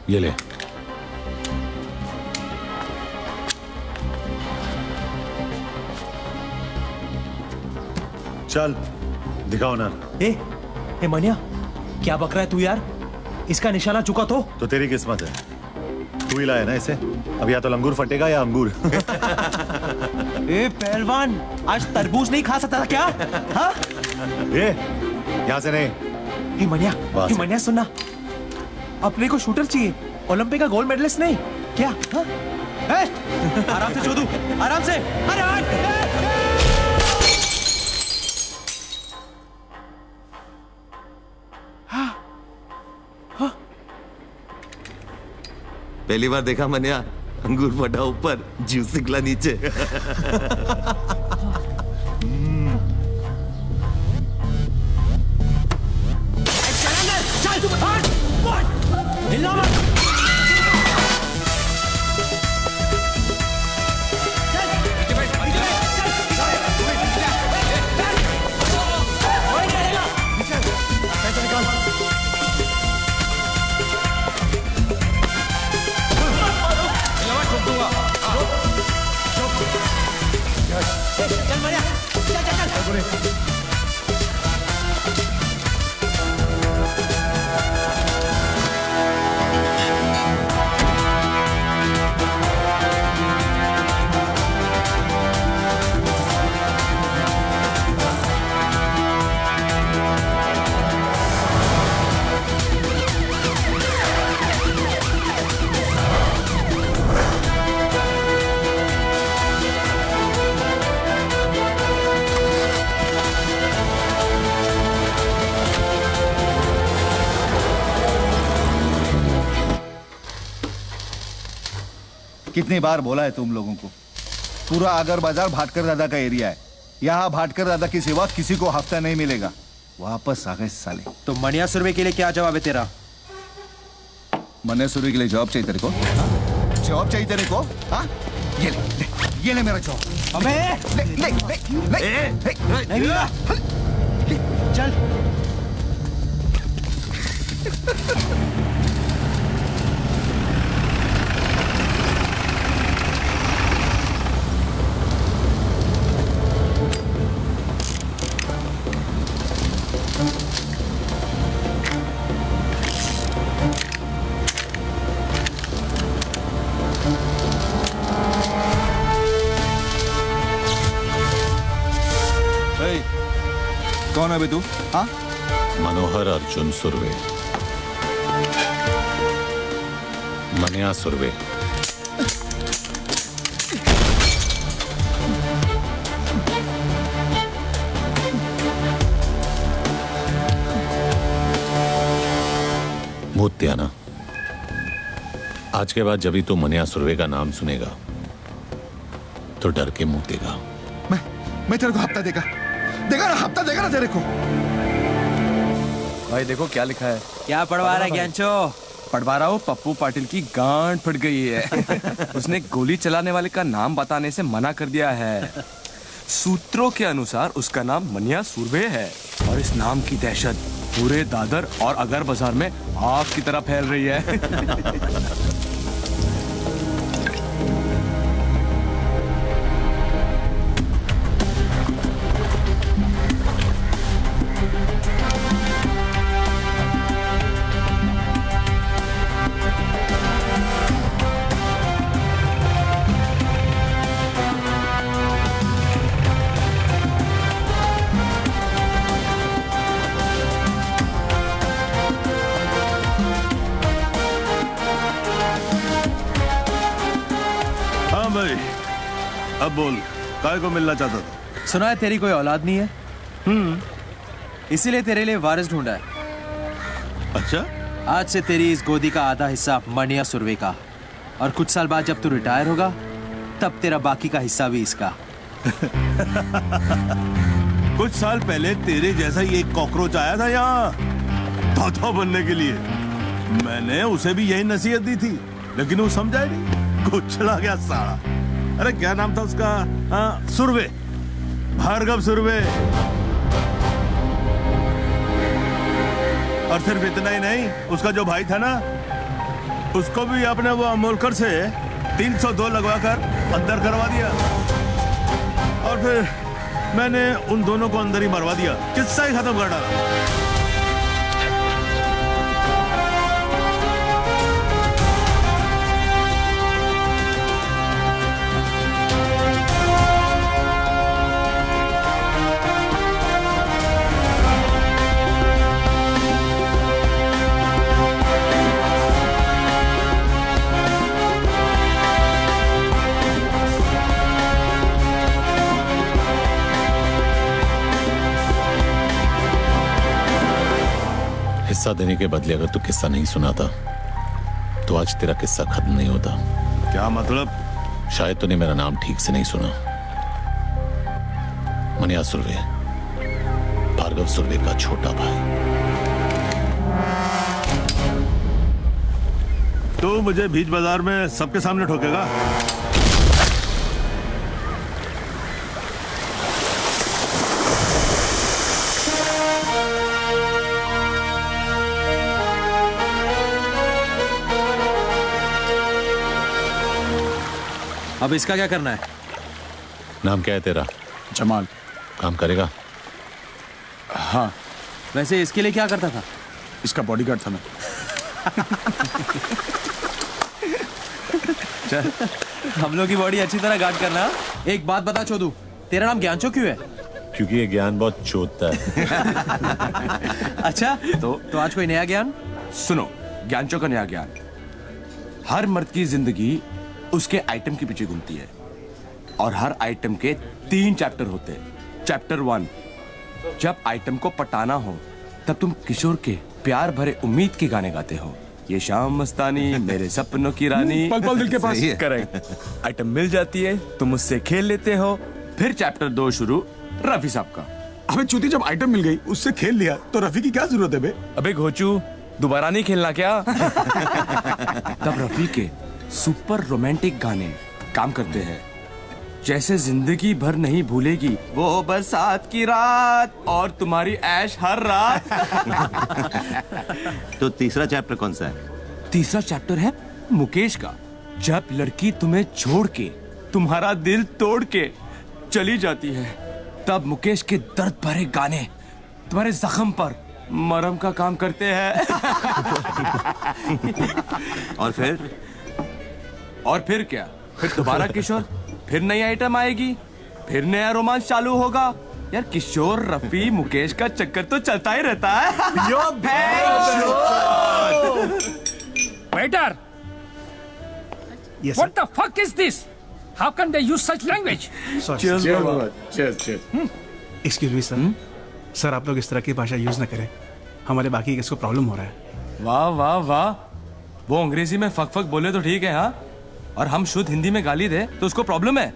ये ले। चल दिखाओ ना। ए मनिया, क्या बक रहा है तू यार? इसका निशाना चुका तो तेरी किस्मत है, तू ही लाया ना इसे। अब या तो लंगूर फटेगा या अंगूर। ए पहलवान, आज तरबूज नहीं खा सकता था क्या? हाँ? यहाँ से नहीं। हे मनिया सुनना, अपने को शूटर चाहिए, ओलंपिक का गोल्ड मेडलिस्ट नहीं क्या? हाँ? आराम से चोदू, आराम से। अरे पहली बार देखा मनिया, अंगूर फटा ऊपर, जूस निकला नीचे। कितनी बार बोला है तुम लोगों को, पूरा आगर बाजार भाटकर दादा का एरिया है। यहाँ भाटकर दादा की सिवा किसी को हफ्ता नहीं मिलेगा। वापस आ गए साले। तो मनिया सुरवे के लिए क्या जवाब है तेरा? मनिया सुरवे के लिए जवाब चाहिए तेरे को? जवाब चाहिए तेरे को? हाँ? ये ले मेरा जवाब। अबे ले चल। कौन है बे तू? हाँ? मनोहर अर्जुन सुरवे, मनिया सुरवे। मूत्या ना, आज के बाद जब भी तू मनिया सुरवे का नाम सुनेगा तो डर के मूतेगा। मैं तेरे को हफ्ता देगा ना, हफ्ता देगा ना तेरे को। भाई देखो क्या लिखा है। क्या पढ़वा रहा है ज्ञानचो? पढ़वा रहा हूँ, पप्पू पाटिल की गांड फट गई है। उसने गोली चलाने वाले का नाम बताने से मना कर दिया है। सूत्रों के अनुसार उसका नाम मनिया सुरवे है और इस नाम की दहशत पूरे दादर और अगर बाजार में आग की तरह फैल रही है। अब बोल, काय को मिलना चाहता था? सुना है तेरी कोई औलाद नहीं है, इसीलिए तेरे लिए वारिस ढूंढा है। अच्छा? आज से तेरी इस गोदी का आधा हिस्सा मनिया सुरवे का, और कुछ साल बाद जब तू रिटायर होगा तब तेरा बाकी का हिस्सा भी इसका। कुछ साल पहले तेरे जैसा ही एक कॉकरोच आया था यहाँ तोता बनने के लिए। मैंने उसे भी यही नसीहत दी थी, लेकिन वो समझा नहीं, कुछ चला गया साला। अरे क्या नाम था उसका? सुरवे। भार्गव सुरवे। और सिर्फ इतना ही नहीं, उसका जो भाई था ना, उसको भी आपने वो अमोलकर से 302 लगवाकर अंदर करवा दिया। और फिर मैंने उन दोनों को अंदर ही मरवा दिया, किस्सा ही खत्म कर डाला। हिस्सा देने के बदले अगर तू किस्सा नहीं सुनाता तो आज तेरा किस्सा खत्म नहीं होता। क्या मतलब? शायद तूने मेरा नाम ठीक से नहीं सुना। मनिया सुरवे, भार्गव सुरवे का छोटा भाई। तू मुझे बीच बाजार में सबके सामने ठोकेगा? अब इसका क्या करना है? नाम क्या है तेरा? जमाल। काम करेगा? हाँ। वैसे इसके लिए क्या करता था? इसका बॉडीगार्ड था मैं। चल, हम लोग की बॉडी अच्छी तरह गार्ड करना। एक बात बता चोदू, तेरा नाम ज्ञानचो क्यों है? क्योंकि ये ज्ञान बहुत चोदता है। अच्छा, तो आज कोई नया ज्ञान? सुनो, ज्ञानचो का नया ज्ञान। हर मर्द की जिंदगी उसके आइटम के पीछे घूमती है और हर आइटम के 3 चैप्टर होते हैं। चैप्टर 1, जब आइटम को पटाना हो तब तुम किशोर के प्यार भरे उम्मीद के गाने गाते हो। ये शाम मस्तानी, मेरे सपनों की रानी, पल पल दिल के पास। करेक्ट। आइटम मिल जाती है, तुम उससे खेल लेते हो। फिर चैप्टर 2 शुरू रफी साहब का। अबे चूती, जब आइटम मिल गई उससे खेल लिया तो रफी की क्या जरूरत है बे? अबे घोचू, दोबारा नहीं खेलना क्या? तब रफी के सुपर रोमांटिक गाने काम करते हैं, जैसे जिंदगी भर नहीं भूलेगी वो बरसात की रात और तुम्हारी ऐश हर रात। तो तीसरा चैप्टर कौन सा है? तीसरा चैप्टर है मुकेश का। जब लड़की तुम्हें छोड़ के, तुम्हारा दिल तोड़ के चली जाती है, तब मुकेश के दर्द भरे गाने तुम्हारे जख्म पर मरहम का काम करते हैं। और फिर क्या? फिर दोबारा किशोर, फिर नई आइटम आएगी, फिर नया रोमांस चालू होगा। यार किशोर, रफी, मुकेश का चक्कर तो चलता ही रहता है। Waiter! Yes, What the fuck is this? How can they use such language? Cheers, cheers. Excuse me, sir. Sir, आप लोग इस तरह की भाषा यूज ना करें, हमारे बाकी किसको प्रॉब्लम हो रहा है। वाह वाह वाह, वो अंग्रेजी में फक फक बोले तो ठीक है, हाँ, और हम शुद्ध हिंदी में गाली दे तो उसको प्रॉब्लम है।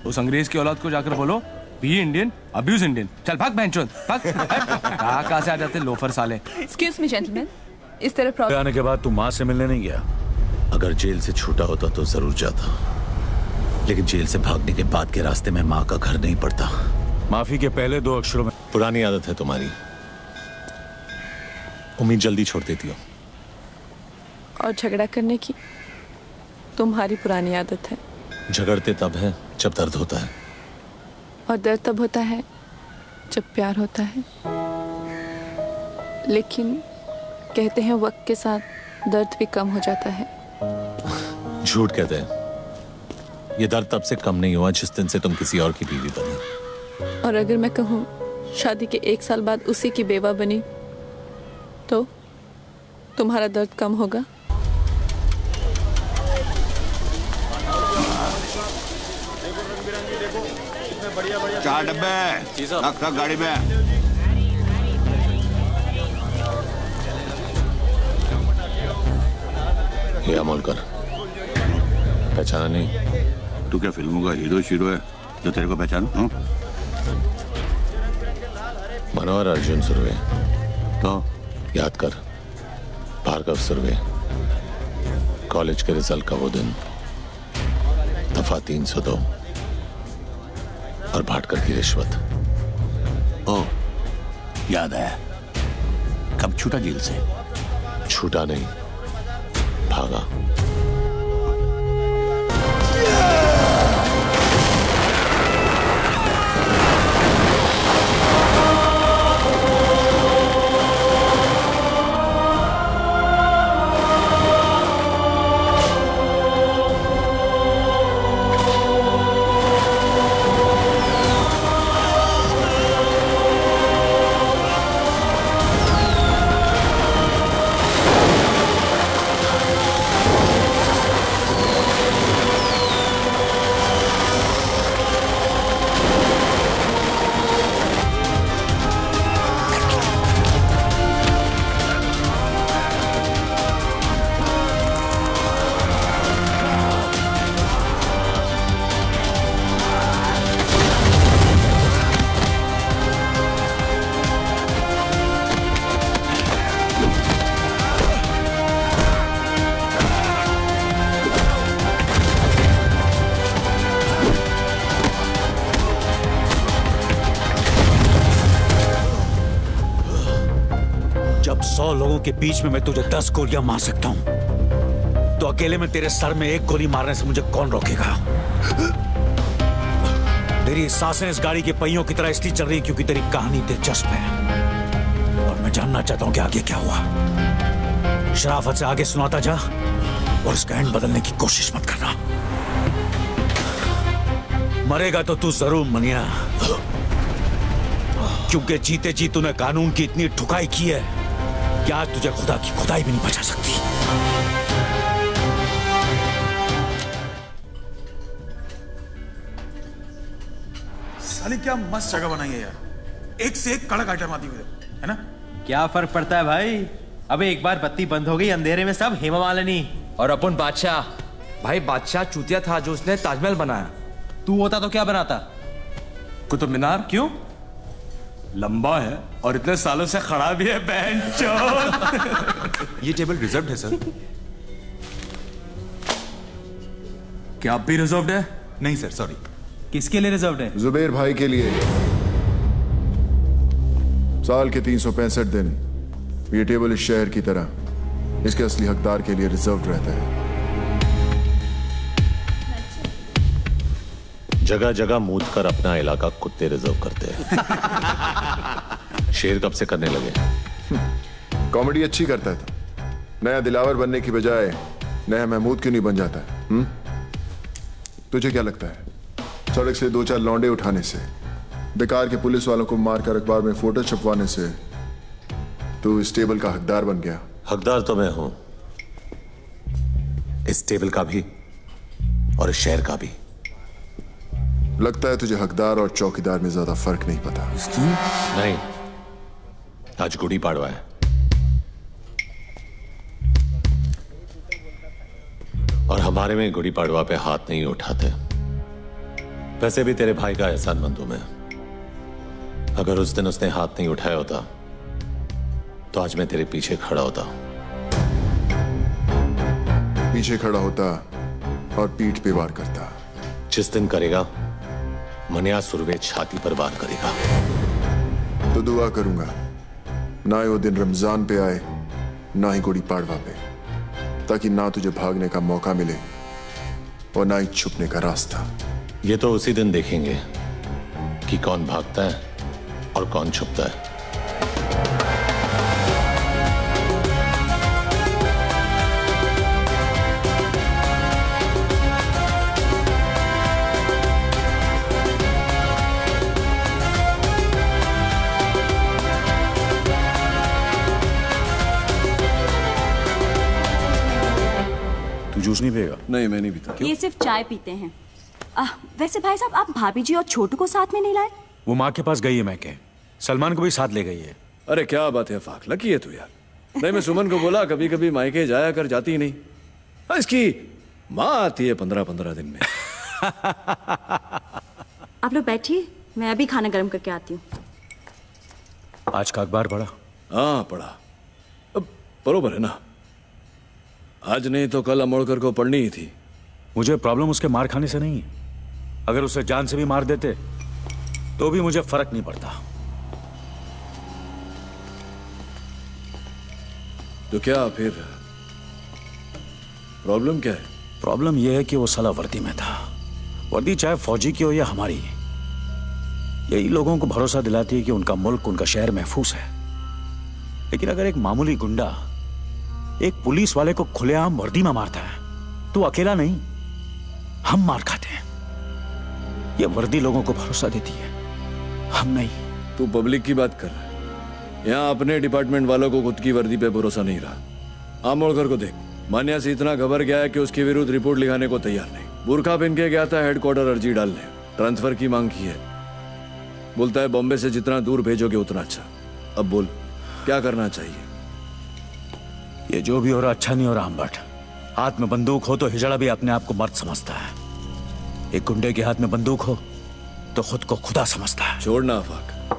उस अंग्रेज की औलाद को जाकर बोलो, बी इंडियन, अब्यूज इंडियन। चल भाग बहनचोद, भाग। कहाँ से आ जाते लोफर साले। एक्सक्यूज मी जेंटलमैन, इस तरह आने के बाद तू माँ से मिलने नहीं गया? अगर जेल से छूटा होता तो जरूर जाता, लेकिन जेल से भागने के बाद के रास्ते में माँ का घर नहीं पड़ता। माफी के पहले 2 अक्षरों में। पुरानी आदत है तुम्हारी, उम्मीद जल्दी छोड़ देती हो। और झगड़ा करने की तुम्हारी पुरानी आदत है। झगड़ते तब है जब दर्द होता है, और दर्द तब होता है जब प्यार होता है। लेकिन कहते हैं वक्त के साथ दर्द भी कम हो जाता है। झूठ कहते हैं। ये दर्द तब से कम नहीं हुआ जिस दिन से तुम किसी और की बीवी बनी। और अगर मैं कहूँ शादी के 1 साल बाद उसी की बेवा बनी तो तुम्हारा दर्द कम होगा? चार डब्बे रख गाड़ी में। ये अमोलकर, पहचाना नहीं? तू क्या फिल्मों का हीरो शीरो है जो तेरे को पहचान? मनोहर अर्जुन सुरवे। तो याद कर, भार्गव सुरवे। कॉलेज के रिजल्ट का वो दिन, दफा 302। और भाटकर की रिश्वत। ओ, याद आया। कब छूटा जेल से? छूटा नहीं, भागा। जब 100 लोगों के बीच में मैं तुझे 10 गोलियां मार सकता हूं, तो अकेले में तेरे सर में एक गोली मारने से मुझे कौन रोकेगा? तेरी सांसें इस गाड़ी के पहियों की तरह इसलिए चल रही क्योंकि तेरी कहानी दिलचस्प है और मैं जानना चाहता हूं कि आगे क्या हुआ। शराफत से आगे सुनाता जा और इसका एंड बदलने की कोशिश मत करना। मरेगा तो तू जरूर मनिया, क्योंकि जीते जी तूने कानून की इतनी ठुकाई की है कि आज तुझे खुदा की खुदाई भी नहीं बचा सकती। साली क्या मस्त जगह बनाई है यार, एक से एक कड़क आइटम आती हुई है ना। क्या फर्क पड़ता है भाई? अबे एक बार बत्ती बंद हो गई, अंधेरे में सब हेमा मालिनी और अपन बादशाह। भाई बादशाह चूतिया था जो उसने ताजमहल बनाया। तू होता तो क्या बनाता? कुतुब मीनार। क्यों? लंबा है और इतने सालों से खड़ा भी है ये टेबल रिजर्व्ड है सर। क्या आप भी रिजर्व्ड है? नहीं सर, सॉरी। किसके लिए रिजर्व्ड है? जुबेर भाई के लिए। साल के 365 दिन ये टेबल इस शहर की तरह इसके असली हकदार के लिए रिजर्व्ड रहता है। जगह जगह मूद कर अपना इलाका कुत्ते रिजर्व करते हैं। शेर कब से करने लगे? कॉमेडी अच्छी करता है तो नया दिलावर बनने की बजाय नया महमूद क्यों नहीं बन जाता? तुझे क्या लगता है सड़क से 2-4 लौंडे उठाने से, बेकार के पुलिस वालों को मारकर अखबार में फोटो छपवाने से तू इस टेबल का हकदार बन गया? हकदार तो मैं हूं, इस टेबल का भी और इस शहर का भी। लगता है तुझे हकदार और चौकीदार में ज्यादा फर्क नहीं पता। नहीं, आज गुड़ी पाड़वा है और हमारे में गुड़ी पाड़वा पे हाथ नहीं उठाते। वैसे भी तेरे भाई का एहसानमंद हूं मैं। अगर उस दिन उसने हाथ नहीं उठाया होता तो आज मैं तेरे पीछे खड़ा होता। पीछे खड़ा होता और पीठ पे वार करता। जिस दिन करेगा मनिया सुरवे छाती पर वार करेगा। तो दुआ करूंगा ना ही वो दिन रमजान पे आए ना ही गुड़ी पाड़वा पे, ताकि ना तुझे भागने का मौका मिले और ना ही छुपने का रास्ता। ये तो उसी दिन देखेंगे कि कौन भागता है और कौन छुपता है। जूस नहीं पिएगा? नहीं, मैं नहीं पीता। ये सिर्फ चाय पीते हैं। वैसे भाई साहब, आप भाभी जी और छोटू को साथ में नहीं लाए? वो माँ के पास गई है मैके, सलमान को भी साथ ले गई है। अरे क्या बात है फाक, लकी है तू यार। नहीं, मैं सुमन को बोला कभी कभी मायके जाया कर, जाती ही नहीं। इसकी माँ आती है 15-15 दिन में। आप लोग बैठिए, मैं अभी खाना गर्म करके आती हूँ। आज का अखबार पढ़ा? हाँ पढ़ा। अब बरोबर है ना, आज नहीं तो कल अमोड़कर को पढ़नी ही थी। मुझे प्रॉब्लम उसके मार खाने से नहीं है। अगर उसे जान से भी मार देते तो भी मुझे फर्क नहीं पड़ता। तो क्या फिर प्रॉब्लम क्या है? प्रॉब्लम यह है कि वो साला वर्दी में था। वर्दी चाहे फौजी की हो या हमारी, यही लोगों को भरोसा दिलाती है कि उनका मुल्क, उनका शहर महफूज है। लेकिन अगर एक मामूली गुंडा एक पुलिस वाले को खुलेआम वर्दी में मारता है तो अकेला नहीं, हम मार खाते हैं। ये वर्दी लोगों को भरोसा देती है, हम नहीं। तू पब्लिक की बात कर रहा है। यहाँ अपने डिपार्टमेंट वालों को खुद की वर्दी पे भरोसा नहीं रहा। आमोड़कर को देख, मान्या से इतना घबर गया है कि उसके विरुद्ध रिपोर्ट लिखाने को तैयार नहीं। बुरखा पहन के गया था हेडक्वार्टर अर्जी डालने, ट्रांसफर की मांग की है। बोलता है बॉम्बे से जितना दूर भेजोगे उतना अच्छा। अब बोल क्या करना चाहिए? ये जो भी हो रहा अच्छा नहीं हो रहा अम्बट। हाथ में बंदूक हो तो हिजड़ा भी अपने आप को मर्द समझता है। एक गुंडे के हाथ में बंदूक हो तो खुद को खुदा समझता है। छोड़ना आफाक,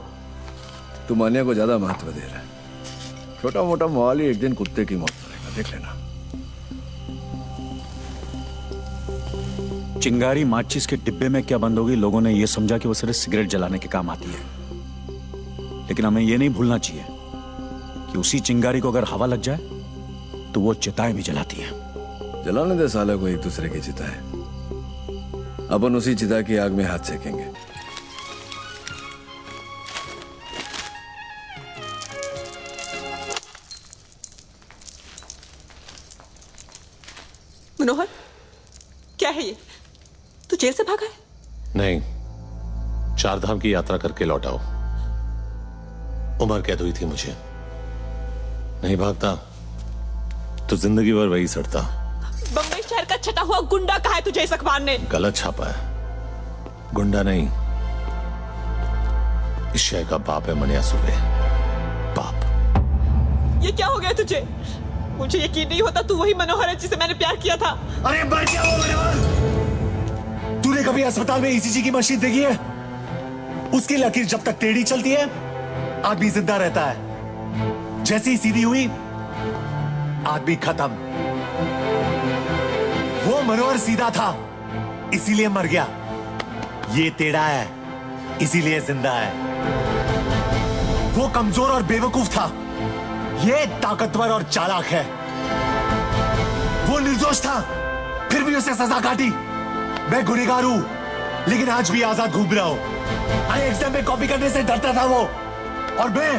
तू मान्या को ज्यादा महत्व दे रहा है। छोटा मोटा माहौल ही एक दिन कुत्ते की मौत करेगा, देख लेना। चिंगारी माचिस के डिब्बे में क्या बंद होगी, लोगों ने यह समझा कि वो सिर्फ सिगरेट जलाने के काम आती है। लेकिन हमें यह नहीं भूलना चाहिए कि उसी चिंगारी को अगर हवा लग जाए तो वो चिताएं भी जलाती हैं। जलाने दे साले को एक दूसरे की चिता है। अपन उसी चिता की आग में हाथ सेकेंगे। मनोहर, क्या है ये? तू जेल से भागा है? नहीं, चारधाम की यात्रा करके लौटा हूं। उम्र कैद हुई थी मुझे। नहीं भागता तो जिंदगी भर वही सड़ता। बम्बई शहर का छटा हुआ गुंडा कहा है तुझे इस अखबार ने? गलत छापा है। गुंडा नहीं, इस शहर का बाप है मनिया सुर्वे। बाप। ये क्या हो गया तुझे? मुझे यकीन नहीं होता तू वही मनोहर है जिसे मैंने प्यार किया था। अरे मर क्या हो मनोहर? तूने कभी अस्पताल में ईसीजी की मशीन देखी है? उसकी लकीर जब तक टेढ़ी चलती है आदमी जिंदा रहता है। जैसे ही सीधी हुई आदमी खत्म। वो मनोहर सीधा था इसीलिए मर गया। ये टेढ़ा है इसीलिए जिंदा है। वो कमजोर और बेवकूफ था, ये ताकतवर और चालाक है। वो निर्दोष था फिर भी उसे सजा काटी। मैं गुनहगार हूं लेकिन आज भी आजाद घूम रहा हूं। अरे एग्जाम में कॉपी करने से डरता था वो, और मैं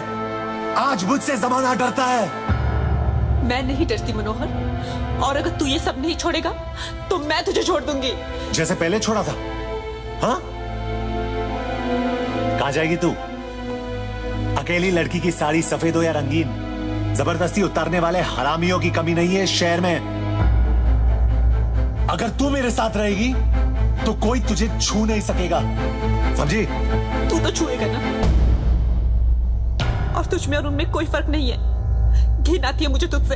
आज मुझसे जमाना डरता है। मैं नहीं डरती मनोहर, और अगर तू ये सब नहीं छोड़ेगा तो मैं तुझे छोड़ दूंगी। जैसे पहले छोड़ा था। हाँ, कहां जाएगी तू? अकेली लड़की की साड़ी सफेद हो या रंगीन, जबरदस्ती उतारने वाले हरामियों की कमी नहीं है इस शहर में। अगर तू मेरे साथ रहेगी तो कोई तुझे छू नहीं सकेगा, समझी? तू तो छुएगा ना, और तुझ में और उनमें कोई फर्क नहीं है। घिन आती है मुझे तुझसे।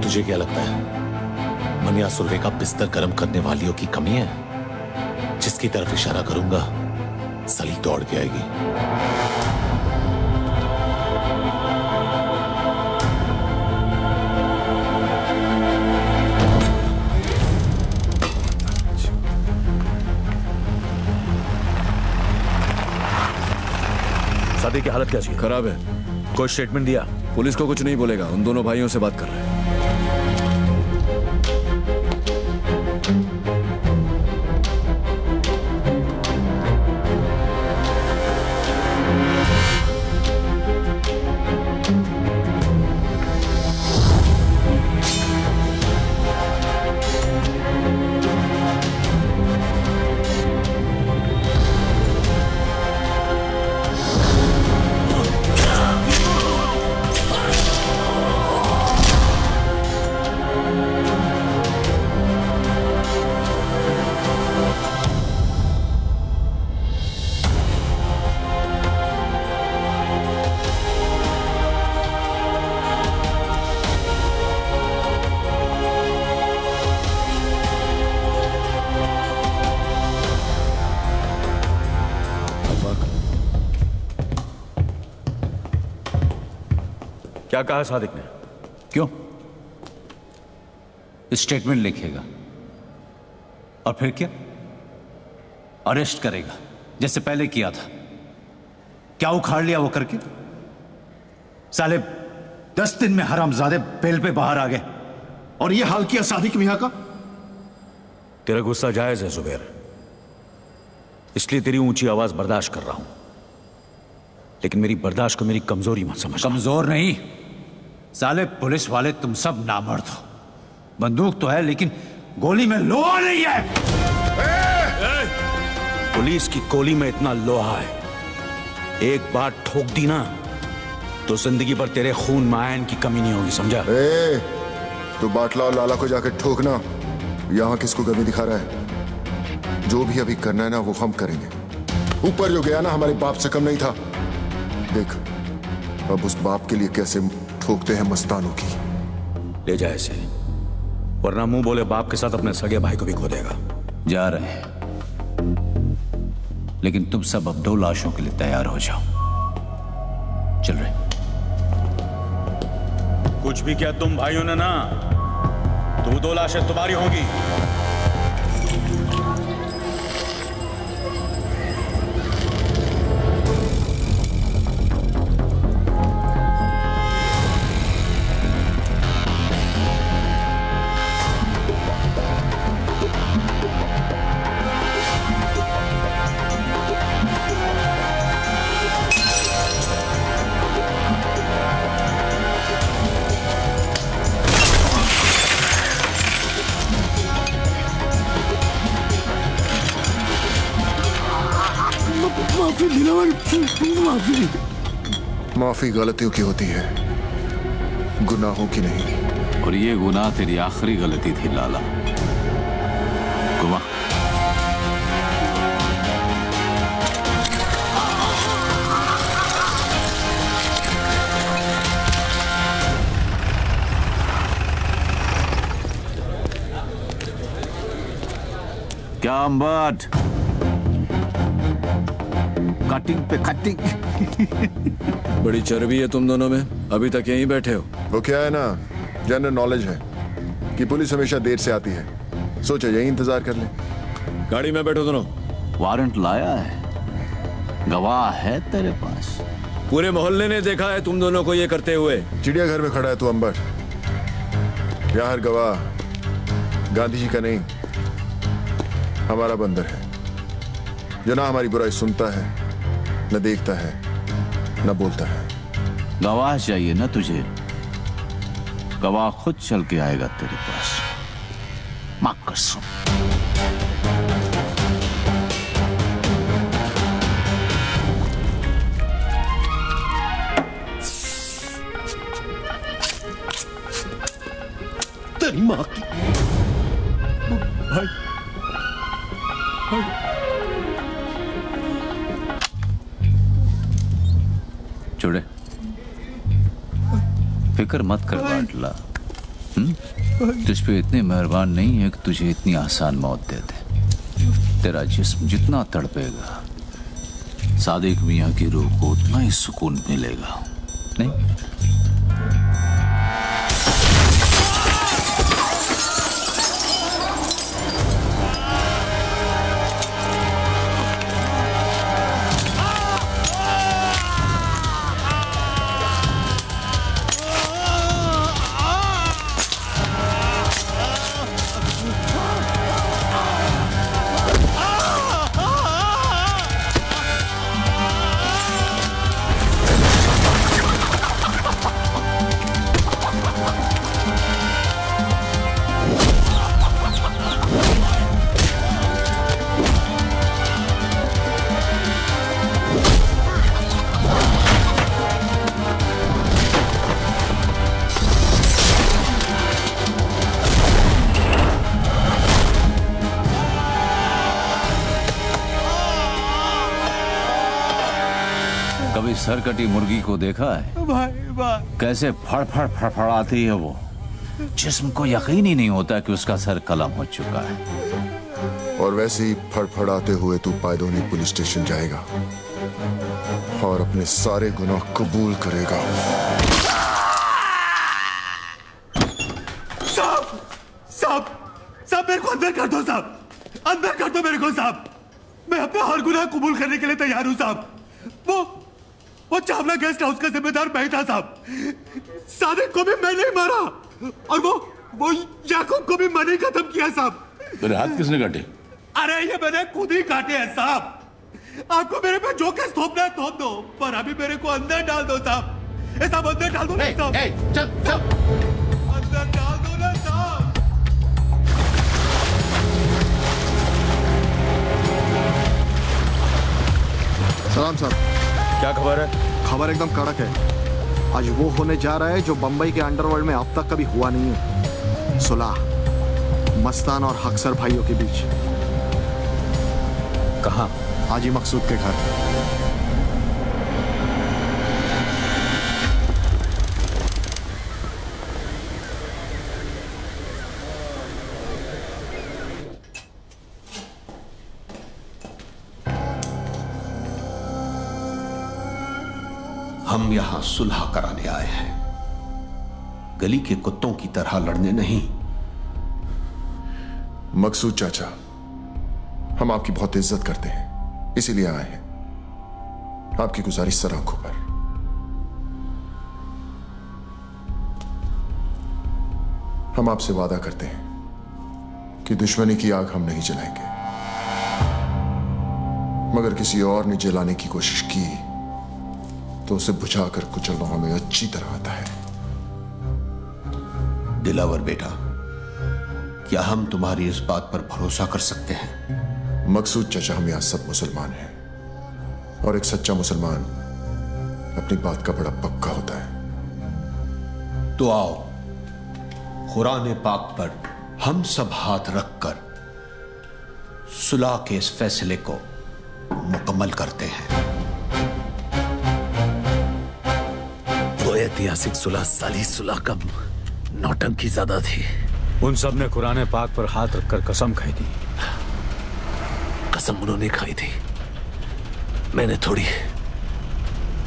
तुझे क्या लगता है मनिया सुर्वे का बिस्तर गर्म करने वालियों की कमी है? जिसकी तरफ इशारा करूंगा सली दौड़ के आएगी। शादी की हालत कैसी है? खराब है। कोई स्टेटमेंट दिया? पुलिस को कुछ नहीं बोलेगा, उन दोनों भाइयों से बात कर रहे हैं। क्या कहा सादिक ने? क्यों? स्टेटमेंट लिखेगा और फिर क्या? अरेस्ट करेगा जैसे पहले किया था। क्या उखाड़ लिया वो करके? साले 10 दिन में हरामजादे बेल पे बाहर आ गए और ये हाल किया सादिक मियां का। तेरा गुस्सा जायज है जुबैर, इसलिए तेरी ऊंची आवाज बर्दाश्त कर रहा हूं, लेकिन मेरी बर्दाश्त को मेरी कमजोरी मत समझ। कमजोर नहीं साले, पुलिस वाले तुम सब नामर्द हो। बंदूक तो है लेकिन गोली में लोहा नहीं है। पुलिस की गोली में इतना लोहा है, एक बार ठोक दी ना तो जिंदगी भर तेरे खून में आयन की कमी नहीं होगी, समझा? तो बाटला और लाला को जाकर ठोकना। यहां किसको कमी दिखा रहा है? जो भी अभी करना है ना वो हम करेंगे। ऊपर जो गया ना हमारे बाप से कम नहीं था। देख अब उस बाप के लिए कैसे ठोकते हैं मस्तानों की। ले जा इसे, वरना मुंह बोले बाप के साथ अपने सगे भाई को भी खो देगा। जा रहे हैं, लेकिन तुम सब अब 2 लाशों के लिए तैयार हो जाओ। चल रहे। कुछ भी क्या तुम भाइयों ने ना, तो 2 लाशें तुम्हारी होंगी। माफी गलतियों की होती है, गुनाहों की नहीं। और ये गुनाह तेरी आखिरी गलती थी लाला। गुमा क्या अम्बट, कटिंग पे कटिंग। बड़ी चर्बी है तुम दोनों में, अभी तक यहीं बैठे हो। वो क्या है ना, जनरल नॉलेज है कि पुलिस हमेशा देर से आती है, सोचा यही इंतजार कर ले। गाड़ी में बैठो दोनों। वारंट लाया है, गवाह है तेरे पास? पूरे मोहल्ले ने देखा है तुम दोनों को ये करते हुए। चिड़ियाघर में खड़ा है तू अंबर, यहाँ हर गवाह गांधी जी का नहीं हमारा बंदर है, जो ना हमारी बुराई सुनता है, न देखता है, न बोलता है। गवाह चाहिए ना तुझे? गवाह खुद चल के आएगा तेरे पास। मां कसम। तेरी मां की। भाई चुड़े, फिक्र मत कर बाटला। तुझ पे इतने मेहरबान नहीं है कि तुझे इतनी आसान मौत दे दे। तेरा जिस्म जितना तड़पेगा, सादिक मियां की रूह को उतना ही सुकून मिलेगा। नहीं? सरकटी मुर्गी को देखा है? भाई कैसे फड़फड़ फड़फड़ाती है वो। जिस्म को यकीन ही नहीं होता कि उसका सर कलम हो चुका है। और वैसे ही फड़फड़ाते हुए तू पायदोनी पुलिस स्टेशन जाएगा और अपने सारे गुनाह कबूल करेगा। अंदर कर दो मेरे को साहब। मैं अपना हर गुनाह कबूल करने के लिए तैयार हूं साहब। वो चावला गेस्ट हाउस का जिम्मेदार मैं था साहब। सादिक को भी मैं नहीं मारा और वो याकूब को भी मैंने खत्म किया साहब। मेरे हाथ किसने काटे? अरे ये मैंने खुद ही काटे हैं साहब। आपको मेरे पे जो केस थोपना है थोप दो, पर अभी मेरे को अंदर डाल दो साहब। ये सब अंदर डाल दो ना साहब। चल चल अंदर डाल दो ना साहब। सलाम साहब। क्या खबर है? खबर एकदम कड़क है। आज वो होने जा रहा है जो बंबई के अंडरवर्ल्ड में अब तक कभी हुआ नहीं है। सुलह मस्तान और हक्सर भाइयों के बीच। कहाँ? हाजी मकसूद के घर। हम यहां सुलह कराने आए हैं, गली के कुत्तों की तरह लड़ने नहीं। मकसूद चाचा, हम आपकी बहुत इज्जत करते हैं, इसीलिए आए हैं। आपकी गुजारिश सर आंखों पर। हम आपसे वादा करते हैं कि दुश्मनी की आग हम नहीं जलाएंगे, मगर किसी और ने जलाने की कोशिश की तो उसे बुझाकर कुचलना हमें अच्छी तरह आता है। दिलावर बेटा, क्या हम तुम्हारी इस बात पर भरोसा कर सकते हैं? मकसूद चाचा, हम यहां सब मुसलमान हैं और एक सच्चा मुसलमान अपनी बात का बड़ा पक्का होता है। तो आओ कुरान पाक पर हम सब हाथ रखकर सुलह के इस फैसले को मुकम्मल करते हैं। वो ऐतिहासिक सुलह साली सुलह का नौटंकी ज्यादा थी। उन सब ने कुरान पाक पर हाथ रखकर कसम खाई थी। कसम उन्होंने खाई थी, मैंने थोड़ी।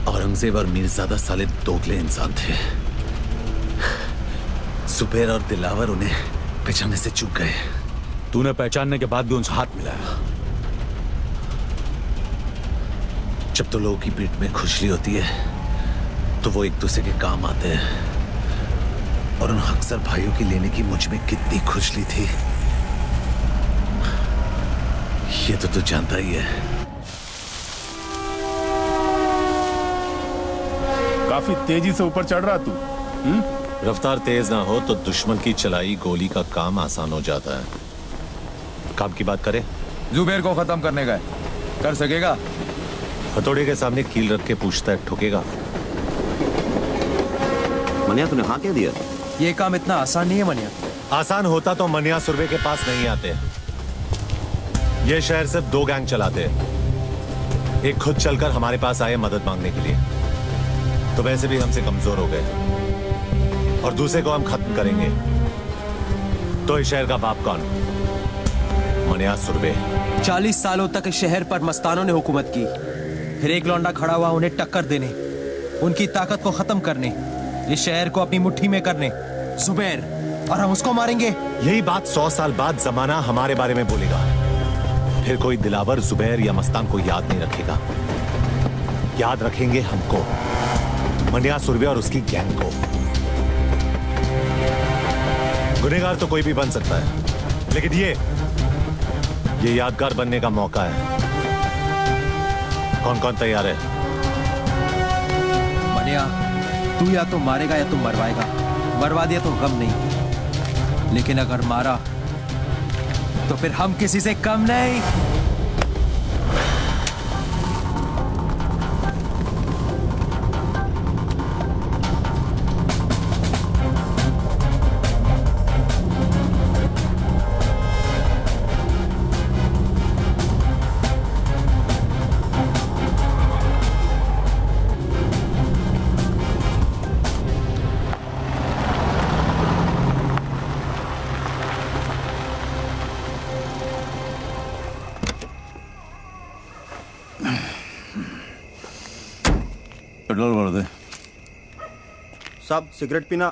औरंगजेब और मीरजादा साले दोगले इंसान थे। सुबेर और दिलावर उन्हें पहचानने से चूक गए। तूने पहचानने के बाद भी उनसे हाथ मिलाया। जब तो लोगों की पीठ में खुजली होती है तो वो एक दूसरे के काम आते हैं, और उन अक्सर भाइयों की लेने की मुझ में कितनी खुजली थी ये तो तू जानता ही है। काफी तेजी से ऊपर चढ़ रहा तू। रफ्तार तेज ना हो तो दुश्मन की चलाई गोली का काम आसान हो जाता है। काम की बात करें? जुबेर को खत्म करने का है, कर सकेगा? हथौड़े के सामने कील रख के पूछता है, ठुकेगा? मनिया तूने हाँ कह दिया? ये काम इतना आसान नहीं है मनिया। आसान होता तो मनिया सुरवे के पास नहीं आते। ये शहर सिर्फ 2 गैंग चलाते हैं। एक खुद चलकर हमारे पास आए मदद मांगने के लिए, तो वैसे भी हमसे कमजोर हो गए, और दूसरे को हम खत्म करेंगे तो इस शहर का बाप कौन? मनिया सुरवे। 40 सालों तक इस शहर पर मस्तानों ने हुकूमत की, फिर एक लौंडा खड़ा हुआ उन्हें टक्कर देने, उनकी ताकत को खत्म करने, इस शहर को अपनी मुट्ठी में करने। जुबैर, और हम उसको मारेंगे। यही बात 100 साल बाद जमाना हमारे बारे में बोलेगा। फिर कोई दिलावर, जुबैर या मस्तान को याद नहीं रखेगा। याद रखेंगे हमको, मनिया सुरवे और उसकी गैंग को। गुनहगार तो कोई भी बन सकता है, लेकिन ये यादगार बनने का मौका है। कौन कौन तैयार है? मनिया, तू या तो मारेगा या तो मरवाएगा। मरवा दिया तो गम नहीं, लेकिन अगर मारा तो फिर हम किसी से कम नहीं। पेट्रोल भर दे। साहब सिगरेट पीना?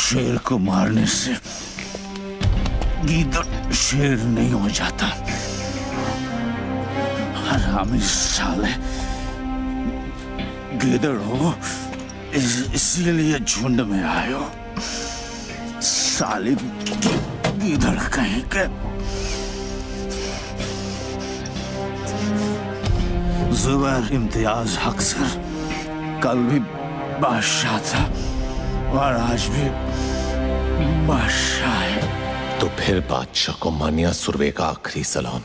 शेर को मारने से गीदड़ शेर नहीं हो जाता। हरामी साले, गीदड़ हो इसीलिए झुंड में आए हो। साले गीदड़ कहीं के। जुबैर इम्तियाज हक सर कल भी बादशाह था और आज भी बादशाह है। तो फिर बादशाह को मानिया सुरवे का आखिरी सलाम।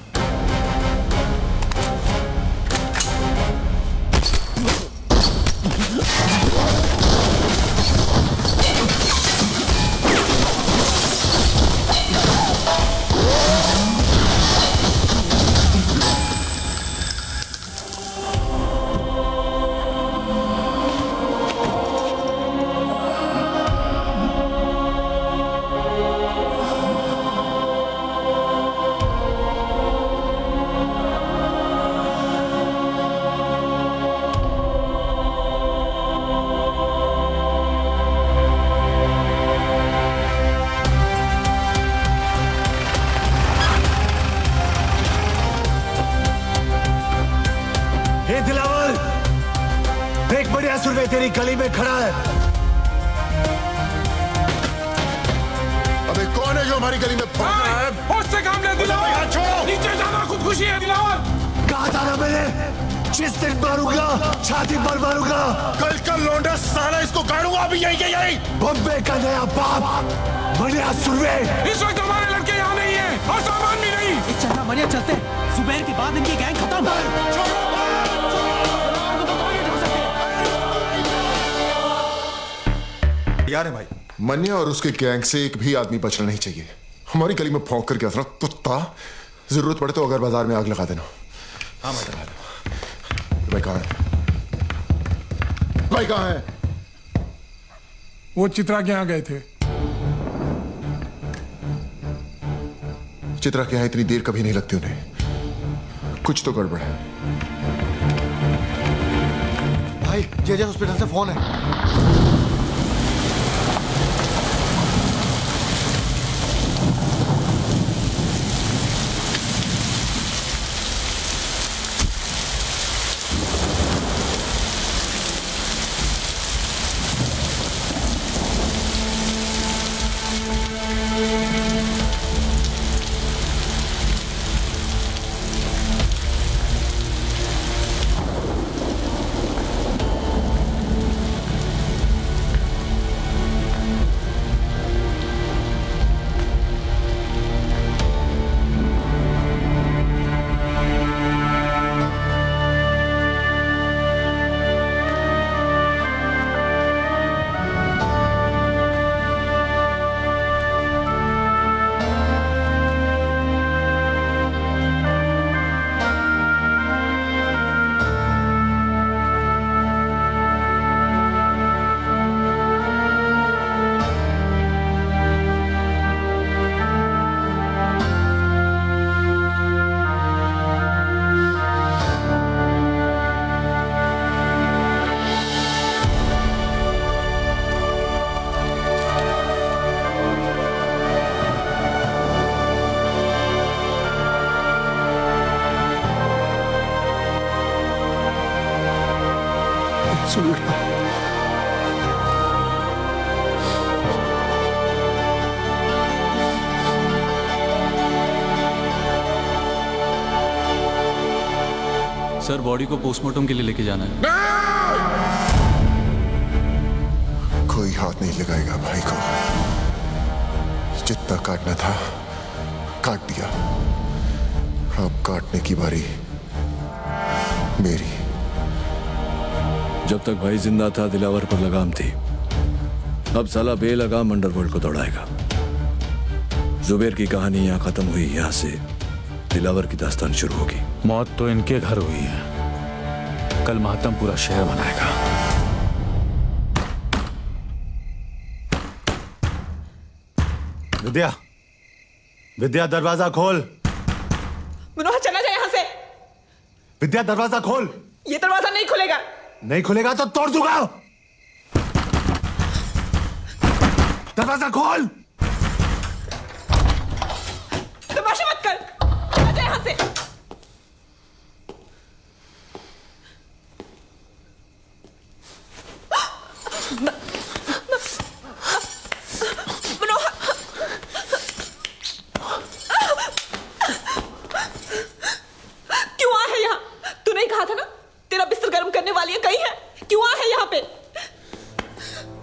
तेरी गली में खड़ा है। अबे कौन है जो हमारी गली में भौंक रहा है? होश से काम ले दिलावर, छोड़ो। नीचे जाना खुदकुशी है दिलावर। कहा था ना मैंने, जिस दिन मारूंगा छाती पर मारूंगा। कल का लौंडा साला इसको गाड़ूंगा अभी यही के यही। बम्बे का नया बाप मनिया सुरवे। इस वक्त हमारे लड़के यहाँ नहीं है और सामान भी नहीं। चलना मनिया, चलते। सुबह के बाद इनकी गैंग खत्म। यार है भाई, मनिया और उसके गैंग से एक भी आदमी बचना नहीं चाहिए। हमारी गली में भौंक कर क्या था कुत्ता। जरूरत पड़े तो अगर बाजार में आग लगा देना। हाँ भाई कहाँ है? भाई कहाँ है? वो चित्रा के यहाँ गए थे। चित्रा के यहाँ इतनी देर कभी नहीं लगती उन्हें। कुछ तो गड़बड़ है। भाई जेजे हॉस्पिटल से फोन है। सर बॉडी को पोस्टमार्टम के लिए लेके जाना है। कोई हाथ नहीं लगाएगा भाई को। जितना काटना था काट दिया। अब काटने की बारी मेरी। जब तक भाई जिंदा था दिलावर पर लगाम थी। अब साला बेलगाम अंडरवर्ल्ड को दौड़ाएगा। जुबैर की कहानी यहाँ खत्म हुई। यहाँ से दिलावर की दास्तान शुरू होगी। मौत तो इनके घर हुई है, कल मातम पूरा शहर मनाएगा। विद्या, विद्या दरवाजा खोल। मनोहर चला जाए यहाँ से। विद्या दरवाजा खोल। ये दरवाजा नहीं खुलेगा। नहीं खुलेगा तो तोड़ दूंगा। दरवाजा खोल। तमाशा मत कर, आ जा यहां से। क्यों आ है यहाँ? तूने ही कहा था ना तेरा बिस्तर गर्म करने वाली कहीं है, क्यों आ है यहाँ पे?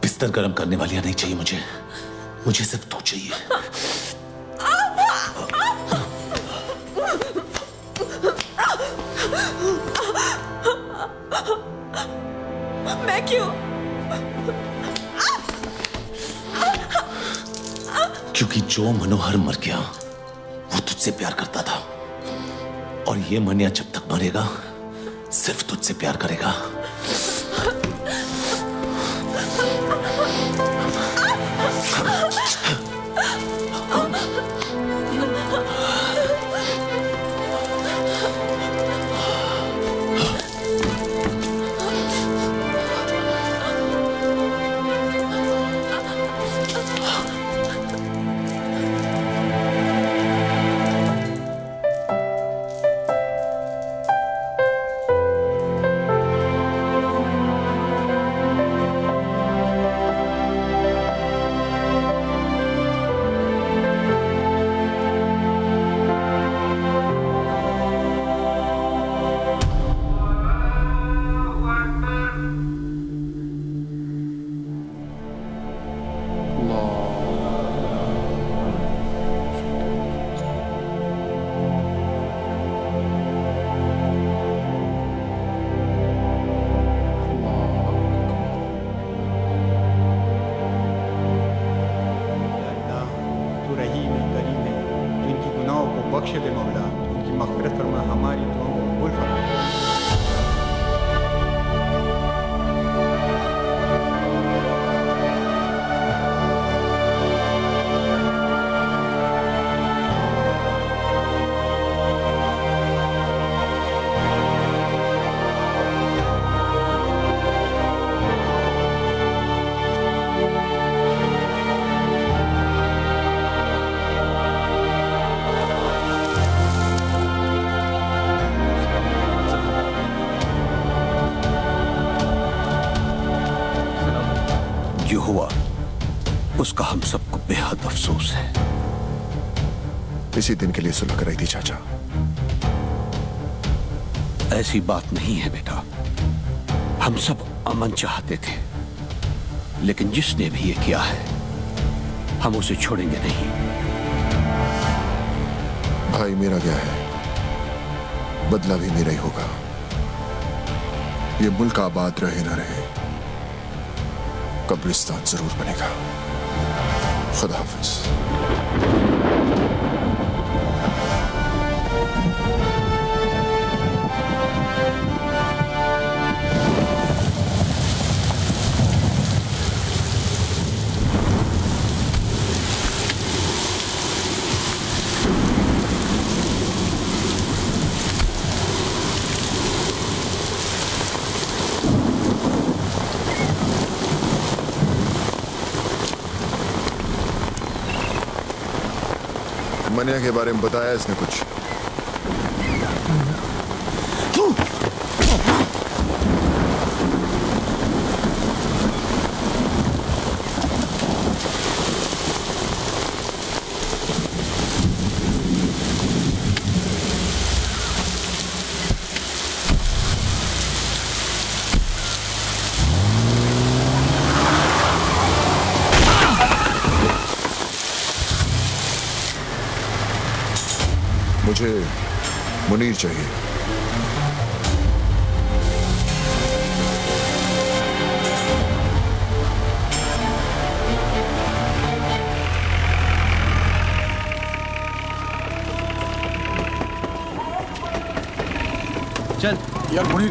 बिस्तर गर्म करने वालियां नहीं चाहिए मुझे, मुझे सिर्फ तू चाहिए। मैं क्यों? क्योंकि जो मनोहर मर गया वो तुझसे प्यार करता था, और ये मनिया जब तक मरेगा सिर्फ तुझसे प्यार करेगा। बख्श दे मौला, उनकी मग़फ़िरत फरमा, हमारी दुआओं को कबूल फरमा। जो हुआ उसका हम सबको बेहद अफसोस है। इसी दिन के लिए सुलह कराई थी चाचा। ऐसी बात नहीं है बेटा, हम सब अमन चाहते थे, लेकिन जिसने भी ये किया है हम उसे छोड़ेंगे नहीं। भाई मेरा गया है, बदला भी मेरा ही होगा। ये मुल्क आबाद रहे ना रहे, कब्रिस्तान जरूर बनेगा। खुदा हाफिज। मनिया के बारे में बताया इसने कुछ? मुझे मुनीर चाहिए। चल यार मुनीर,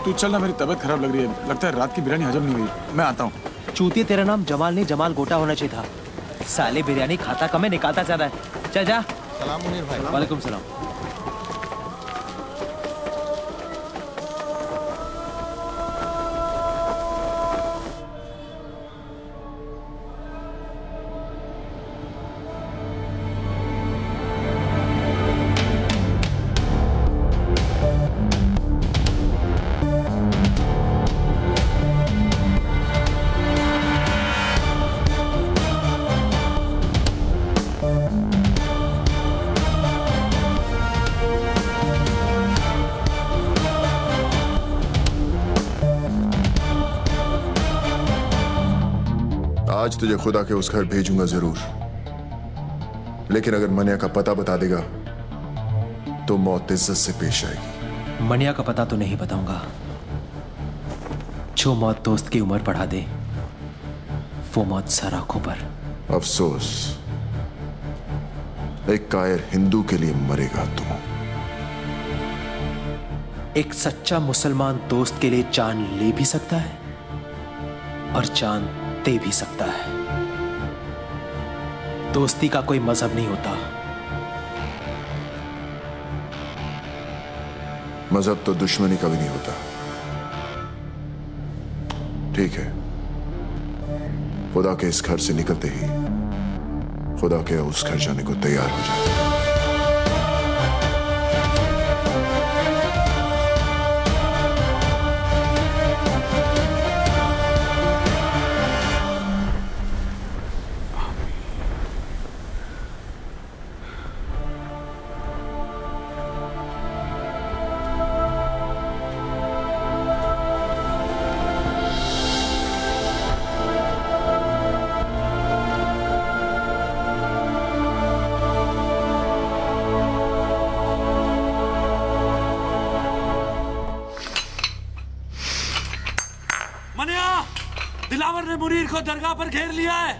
तू चल ना, मेरी तबीयत खराब लग रही है, लगता है रात की बिरयानी हजम नहीं हुई। मैं आता हूँ। चूतिया, तेरा नाम जमाल नहीं जमाल गोटा होना चाहिए था। साले बिरयानी खाता कम है, निकालता ज्यादा है। चल जा। सलाम मुनीर भाई। वालेकुम सलाम। आज तुझे खुदा के उस घर भेजूंगा जरूर, लेकिन अगर मनिया का पता बता देगा तो मौत इज्जत से पेश आएगी। मनिया का पता तो नहीं बताऊंगा। जो मौत दोस्त की उम्र बढ़ा दे वो मौत सर आंखों पर। अफसोस, एक कायर हिंदू के लिए मरेगा तू। एक सच्चा मुसलमान दोस्त के लिए जान ले भी सकता है और जान दे भी सकता है। दोस्ती का कोई मजहब नहीं होता। मजहब तो दुश्मनी का भी नहीं होता। ठीक है, खुदा के इस घर से निकलते ही खुदा के उस घर जाने को तैयार हो जाए। दिलावर ने मुनीर को दरगाह पर घेर लिया है।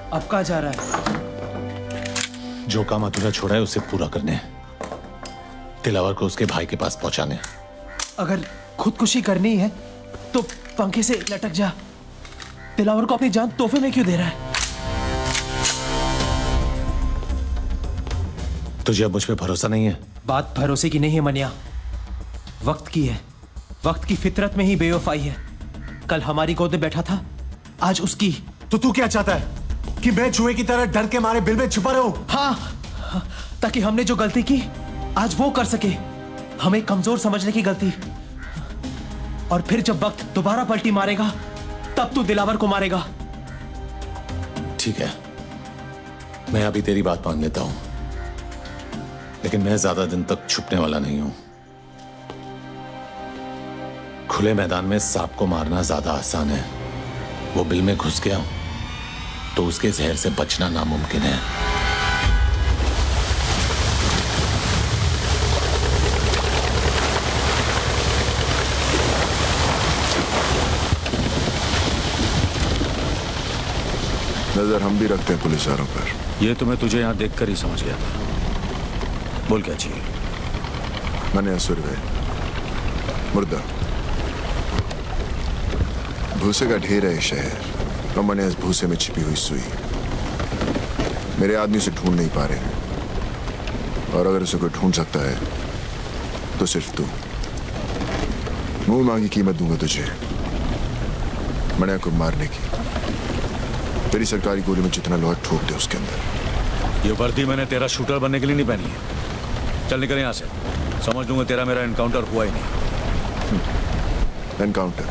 अब कहाँ जा रहा है? जो काम अधूरा छोड़ा है उसे पूरा करने, दिलावर को उसके भाई के पास पहुंचाने। अगर खुदकुशी करनी है तो पंखे से लटक जा। दिलावर को अपनी जान तोहफे में क्यों दे रहा है? तुझे अब मुझ पे भरोसा नहीं है? बात भरोसे की नहीं है मनिया, वक्त की है, वक्त की फितरत में ही बेवफाई है। कल हमारी गोद में बैठा था, आज उसकी। तो तू क्या चाहता है कि मैं चूहे की तरह डर के मारे बिल में छुपा रहूं? हाँ, ताकि हमने जो गलती की आज वो कर सके, हमें कमजोर समझने की गलती। और फिर जब वक्त दोबारा पलटी मारेगा तब तू दिलावर को मारेगा। ठीक है, मैं अभी तेरी बात मान लेता हूं, लेकिन मैं ज्यादा दिन तक छुपने वाला नहीं हूं। खुले मैदान में सांप को मारना ज्यादा आसान है, वो बिल में घुस गया तो उसके जहर से बचना नामुमकिन है। नजर हम भी रखते हैं पुलिस वालों पर। ये तो मैं तुझे यहां देखकर ही समझ गया था। बोल क्या चाहिए? मनिया सुरवे, मुर्दा, भूसे का ढेर है शहर, और मैंने इस भूसे में छिपी हुई सुई मेरे आदमी से ढूंढ नहीं पा रहे, और अगर उसे कोई ढूंढ सकता है तो सिर्फ तू। मुंह मांगी कीमत दूंगा तुझे मनिया को मारने की। तेरी सरकारी गोली में जितना लोहा ठोक दे उसके अंदर। ये वर्दी मैंने तेरा शूटर बनने के लिए नहीं पहनी है। चल निकल यहाँ से, समझ लूंगा तेरा मेरा एनकाउंटर हुआ ही नहीं। एनकाउंटर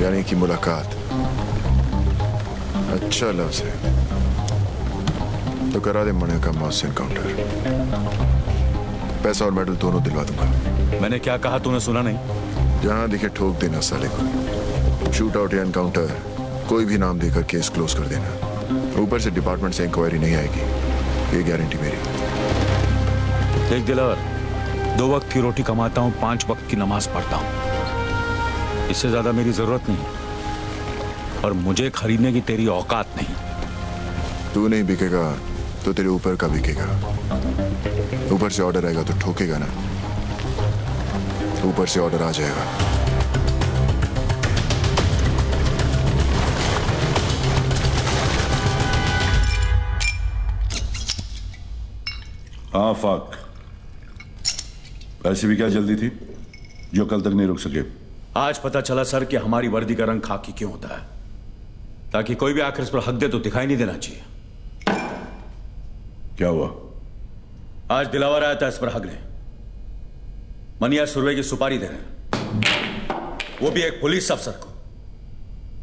यानी कि मुलाकात। अच्छा लफ्ज है, तो करा दे मनिया का मौत से एनकाउंटर। पैसा और मेडल दोनों दिलवा दूंगा। मैंने क्या कहा तूने सुना नहीं? जहां दिखे ठोक देना साले को। शूट आउट या एनकाउंटर कोई भी नाम देकर केस क्लोज कर देना। ऊपर से डिपार्टमेंट से इंक्वायरी नहीं आएगी, ये गारंटी मेरी। देख दिलावर, 2 वक्त की रोटी कमाता हूँ, 5 वक्त की नमाज पढ़ता हूँ। इससे ज्यादा मेरी जरूरत नहीं, और मुझे खरीदने की तेरी औकात नहीं। तू नहीं बिकेगा तो तेरे ऊपर का बिकेगा। ऊपर से ऑर्डर आएगा तो ठोकेगा ना, ऊपर से ऑर्डर आ जाएगा। हाँ फाक, ऐसी भी क्या जल्दी थी जो कल तक नहीं रुक सके? आज पता चला सर कि हमारी वर्दी का रंग खाकी क्यों होता है, ताकि कोई भी आकर इस पर हक दे तो दिखाई नहीं देना चाहिए। क्या हुआ? आज दिलावर आया था इस पर हक ले। मनिया सुरवे की सुपारी दे रहे, वो भी एक पुलिस अफसर को।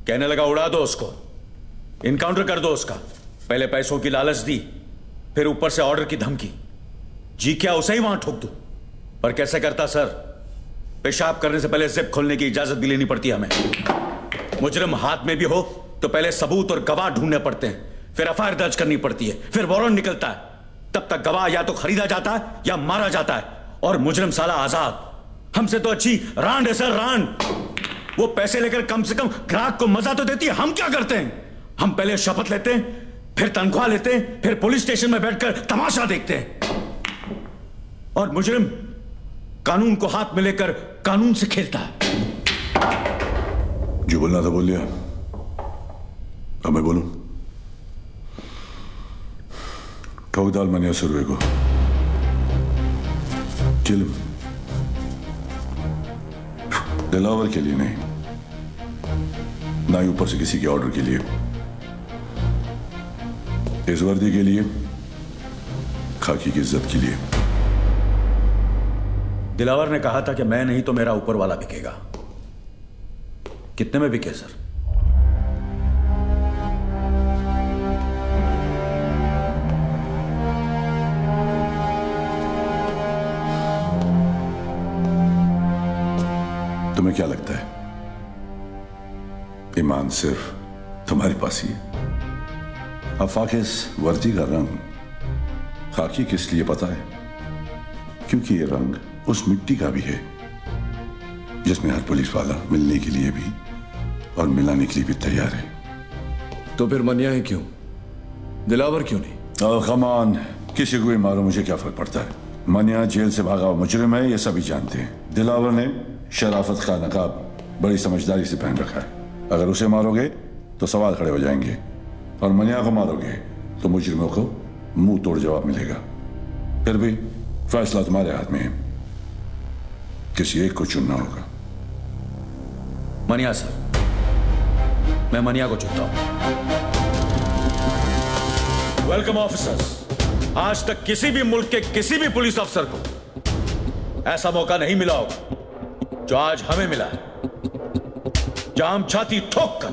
कहने लगा उड़ा दो उसको, इनकाउंटर कर दो उसका। पहले पैसों की लालच दी, फिर ऊपर से ऑर्डर की धमकी। जी क्या उसे ही वहां ठोक दूं? पर कैसे करता सर? पेशाब करने से पहले जिप खोलने की इजाजत भी लेनी पड़ती है हमें। मुजरिम हाथ में भी हो तो पहले सबूत और गवाह ढूंढने पड़ते हैं, फिर एफआईआर दर्ज करनी पड़ती है, फिर वारंट निकलता है। तब तक गवाह या तो खरीदा जाता है या मारा जाता है, और मुजरिम साला आजाद। हमसे तो अच्छी रांड है सर, रांड। वो पैसे लेकर कम से कम ग्राहक को मजा तो देती है। हम क्या करते हैं? हम पहले शपथ लेते हैं, फिर तनख्वाह लेते हैं, फिर पुलिस स्टेशन में बैठकर तमाशा देखते हैं। और मुजरिम कानून को हाथ में लेकर कानून से खेलता है। जो बोलना था बोल लिया, अब मैं बोलूं? ठोक डाल मनिया सुरवे को। चिल्म दिलावर के लिए नहीं, ना ही ऊपर से किसी के ऑर्डर के लिए। इस वर्दी के लिए, खाकी की इज्जत के लिए। दिलावर ने कहा था कि मैं नहीं तो मेरा ऊपर वाला बिकेगा। कितने में बिके सर? तुम्हें क्या लगता है ईमान सिर्फ तुम्हारे पास ही है? आफाक, इस वर्दी का रंग खाकी किस लिए पता है? क्योंकि ये रंग उस मिट्टी का भी है जिसमें हर पुलिस वाला मिलने के लिए भी और मिलाने के लिए भी तैयार है। तो फिर मनिया ही क्यों, दिलावर क्यों नहीं? कमान, किसी को भी मारो, मुझे क्या फर्क पड़ता है। मनिया जेल से भागा हुआ मुजरिम है, ये सभी जानते हैं। दिलावर ने शराफत का नकाब बड़ी समझदारी से पहन रखा है। अगर उसे मारोगे तो सवाल खड़े हो जाएंगे, और मनिया को मारोगे तो मुजरिमों को मुंह तोड़ जवाब मिलेगा। फिर भी फैसला तुम्हारे हाथ में है। किसी एक को चुनना होगा। मनिया सर, मैं मनिया को चुनता हूं। Welcome officers. आज तक किसी भी मुल्क के किसी भी पुलिस अफसर को ऐसा मौका नहीं मिला होगा जो आज हमें मिला है, जहां हम छाती ठोक कर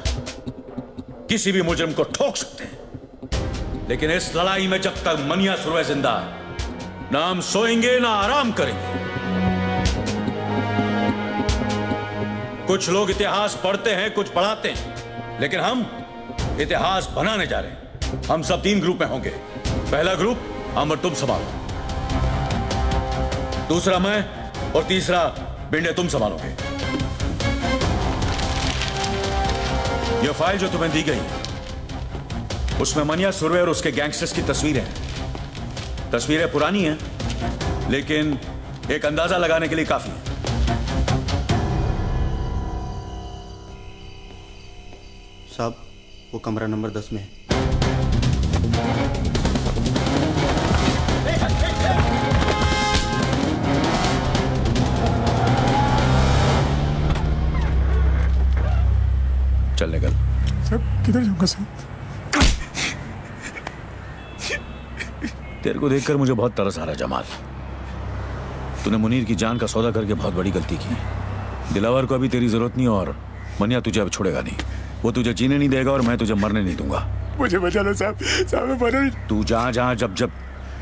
किसी भी मुजरिम को ठोक सकते हैं। लेकिन इस लड़ाई में जब तक मनिया सुरवे जिंदा है, ना हम सोएंगे ना आराम करेंगे। कुछ लोग इतिहास पढ़ते हैं, कुछ पढ़ाते हैं, लेकिन हम इतिहास बनाने जा रहे हैं। हम सब 3 ग्रुप में होंगे। पहला ग्रुप अमर तुम संभालो, दूसरा मैं, और तीसरा बिंडे तुम संभालोगे। यह फाइल जो तुम्हें दी गई है, उसमें मनिया सुरवे और उसके गैंगस्टर्स की तस्वीरें हैं। तस्वीरें पुरानी हैं, लेकिन एक अंदाजा लगाने के लिए काफी है। साहब, वो कमरा नंबर 10 में है। चल निकल। सर किधर जाऊंगा सर? तेरे को देखकर मुझे बहुत तरस आ रहा है जमाल। तूने मुनीर की जान का सौदा करके बहुत बड़ी गलती की। दिलावर को अभी तेरी जरूरत नहीं, और मनिया तुझे अब छोड़ेगा नहीं। वो तुझे जीने नहीं देगा और मैं तुझे मरने नहीं दूंगा। मुझे बचा लो साहब, साहब मैं मर नहीं। तू जहां जहां जब जब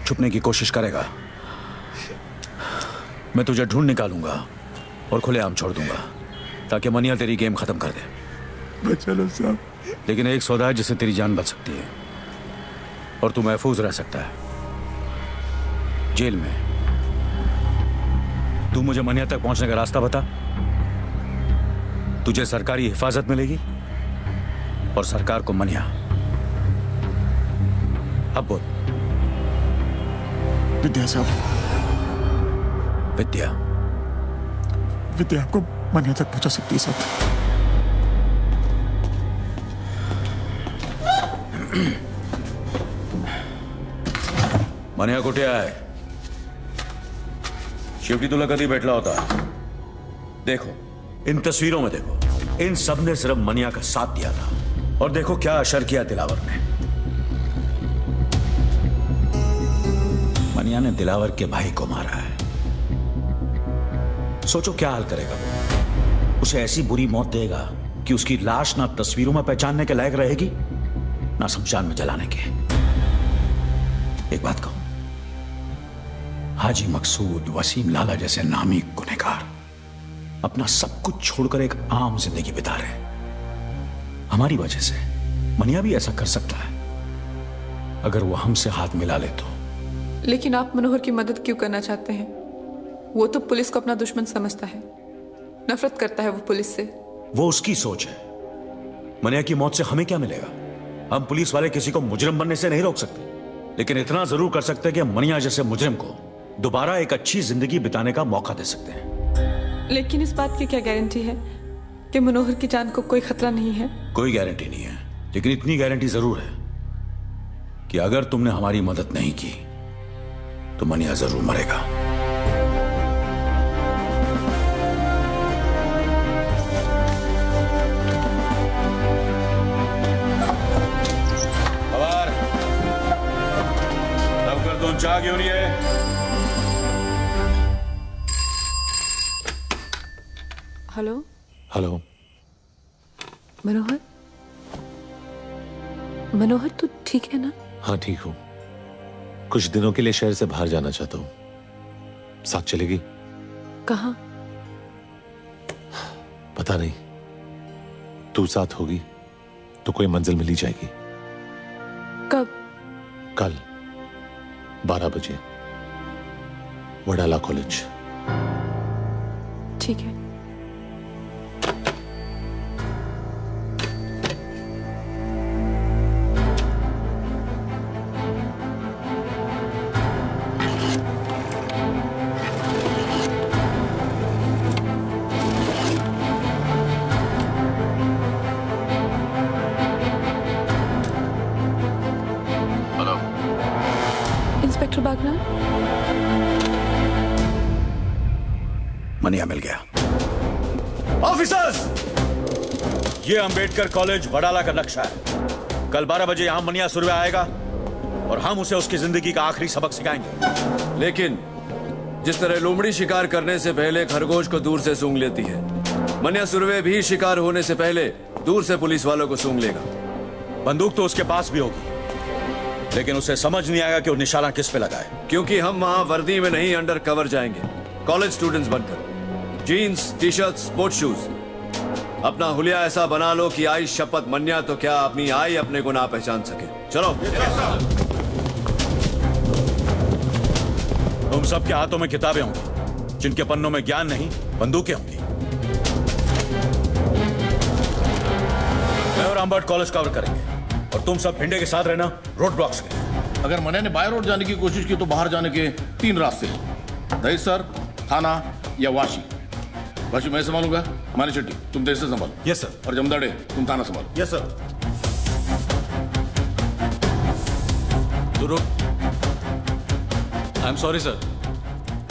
छुपने की कोशिश करेगा, मैं तुझे ढूंढ निकालूंगा और खुलेआम छोड़ दूंगा, ताकि मनिया तेरी गेम खत्म कर दे। बचा लो साहब। लेकिन एक सौदा है जिससे तेरी जान बच सकती है और तू महफूज रह सकता है जेल में। तू मुझे मनिया तक पहुंचने का रास्ता बता। तुझे सरकारी हिफाजत मिलेगी और सरकार को मनिया। अब बोल। विद्या साहब। विद्या? विद्या आपको मनिया तक पहुंचा सकती है साहब। मनिया कुठे आहे? शेवटी तुला कधी भेटला होता? देखो, इन तस्वीरों में देखो, इन सब ने सिर्फ मनिया का साथ दिया था, और देखो क्या असर किया दिलावर ने। मनिया ने दिलावर के भाई को मारा है। सोचो क्या हाल करेगा वो। उसे ऐसी बुरी मौत देगा कि उसकी लाश ना तस्वीरों में पहचानने के लायक रहेगी, ना शमशान में जलाने के। एक बात कहूं, हाजी मकसूद, वसीम लाला जैसे नामी गुनहगार अपना सब कुछ छोड़कर एक आम जिंदगी बिता रहे हैं। हमारी वजह से मनिया भी ऐसा कर सकता है अगर वो हमसे हाथ मिला ले तो। लेकिन आप मनोहर की मदद क्यों करना चाहते हैं? वो तो पुलिस को अपना दुश्मन समझता है, नफरत करता है वो पुलिस से। वो उसकी सोच है। मनिया की मौत से हमें क्या मिलेगा? हम पुलिस वाले किसी को मुजरिम बनने से नहीं रोक सकते, लेकिन इतना जरूर कर सकते हैं कि मनिया जैसे मुजरिम को दोबारा एक अच्छी जिंदगी बिताने का मौका दे सकते हैं। लेकिन इस बात की क्या गारंटी है कि मनोहर की जान को कोई खतरा नहीं है? कोई गारंटी नहीं है, लेकिन इतनी गारंटी जरूर है कि अगर तुमने हमारी मदद नहीं की तो मनिया जरूर मरेगा। चाह क्यों नहीं है? Hello hello. मनोहर, मनोहर तू ठीक है ना? हाँ ठीक हूँ। कुछ दिनों के लिए शहर से बाहर जाना चाहता हूँ। साथ चलेगी? कहाँ? पता नहीं। तू साथ होगी तो कोई मंजिल मिल ही जाएगी। कब? कल 12 बजे, वडाला कॉलेज। ठीक है। मनिया मिल गया। ऑफिसर्स, ये अंबेडकर कॉलेज वडाला का नक्शा है। कल 12 बजे यहां मनिया सुरवे आएगा और हम उसे उसकी जिंदगी का आखिरी सबक सिखाएंगे। लेकिन जिस तरह लोमड़ी शिकार करने से पहले खरगोश को दूर से सूंघ लेती है, मनिया सुरवे भी शिकार होने से पहले दूर से पुलिस वालों को सूंघ लेगा। बंदूक तो उसके पास भी होगी, लेकिन उसे समझ नहीं आएगा कि वो निशाना किस पे लगाए। क्योंकि हम वहां वर्दी में नहीं, अंडर कवर जाएंगे, कॉलेज स्टूडेंट्स बनकर। Jeans, T shirt, sports shoes. अपना हुलिया ऐसा बना लो कि आई शपथ मन्या तो क्या अपनी आई अपने को ना पहचान सके। चलो। तुम सबके हाथों में किताबें होंगी, जिनके पन्नों में ज्ञान नहीं, बंदूकें होंगी। मैं और आम्बर्ट कॉलेज कवर करेंगे और तुम सब भिंडे के साथ रहना रोड ब्लॉक्स के। अगर मन्या ने बाय रोड जाने की कोशिश की तो बाहर जाने के 3 रास्ते हैं, दहीसर, थाना या वाशी। वाशी मैं संभालूंगा, मानी शेट्टी तुम दहीसर संभालो। Yes sir. और जमदाड़े तुम थाना संभालो। Yes sir. I am sorry sir,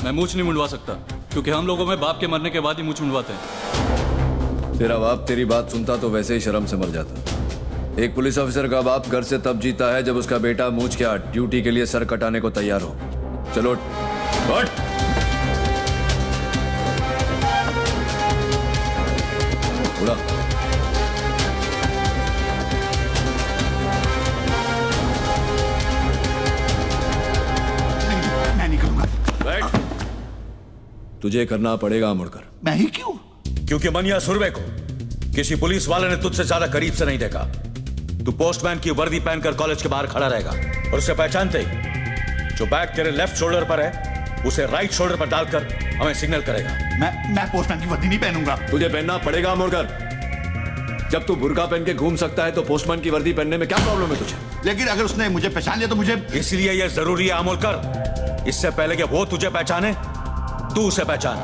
मैं मूछ नहीं मुंडवा सकता, क्योंकि हम लोगों में बाप के मरने के बाद ही मूछ मुंडवाते हैं। तेरा बाप तेरी बात सुनता तो वैसे ही शर्म से मर जाता। एक पुलिस ऑफिसर का बाप घर से तब जीता है जब उसका बेटा मूछ के ड्यूटी के लिए सर कटाने को तैयार हो। चलो उठ। उड़ा। मैं नहीं करूंगा। बैठ। तुझे करना पड़ेगा मुड़कर। मैं ही क्यों? क्योंकि मनिया सुरवे को किसी पुलिस वाले ने तुझसे ज्यादा करीब से नहीं देखा। तू पोस्टमैन की वर्दी पहनकर कॉलेज के बाहर खड़ा रहेगा और उसे पहचानते ही जो बैग तेरे लेफ्ट शोल्डर पर है उसे राइट शोल्डर पर डालकर हमें सिग्नल करेगा। मैं पोस्टमैन की वर्दी नहीं पहनूंगा। तुझे पहनना पड़ेगा मुड़कर। जब तू बुर्का पहन के घूम सकता है तो पोस्टमैन की वर्दी पहनने में क्या प्रॉब्लम है तुझे? लेकिन अगर उसने मुझे पहचान लिया तो मुझे। इसलिए यह जरूरी है अमोलकर, इससे पहले कि वो तुझे पहचाने तू उसे पहचान।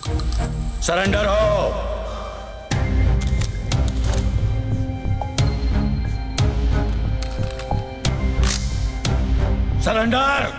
सरेंडर हो। सरेंडर।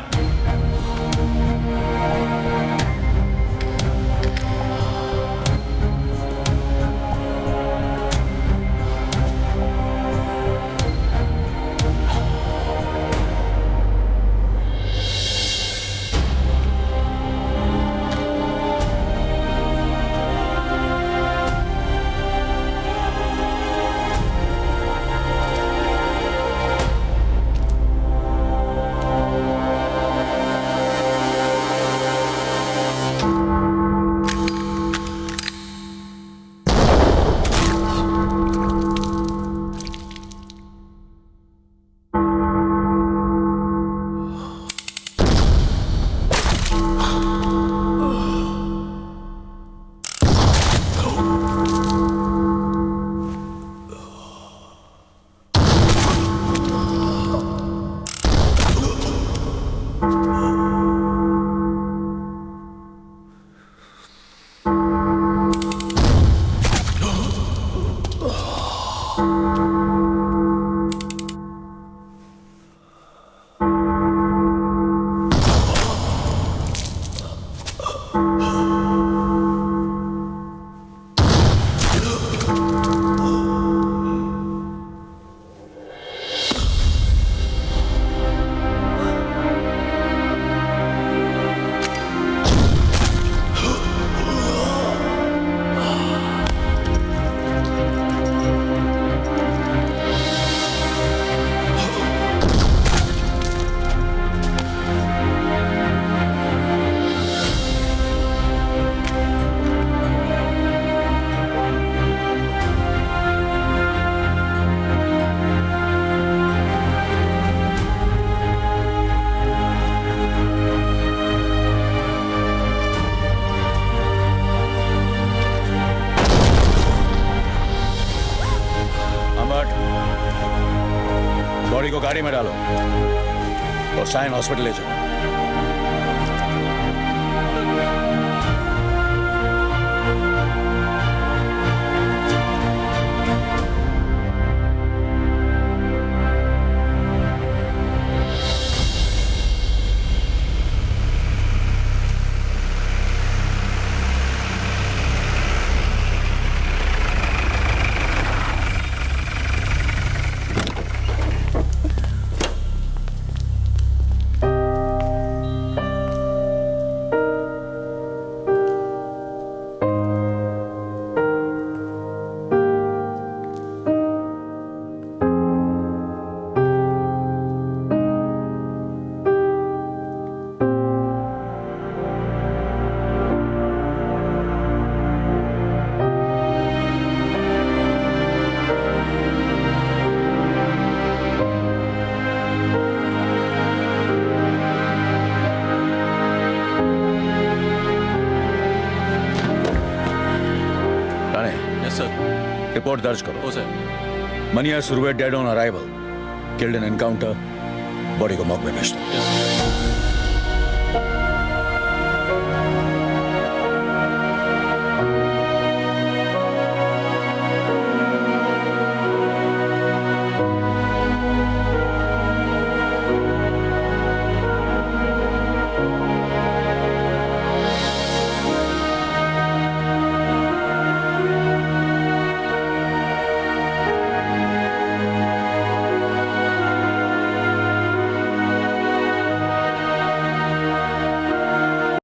बॉडी को गाड़ी में डालो और साइन हॉस्पिटल ले जाओ। रिपोर्ट दर्ज करो। Sir. Manya Surve dead on arrival, killed in encounter, body को मॉर्ग में भेज दो।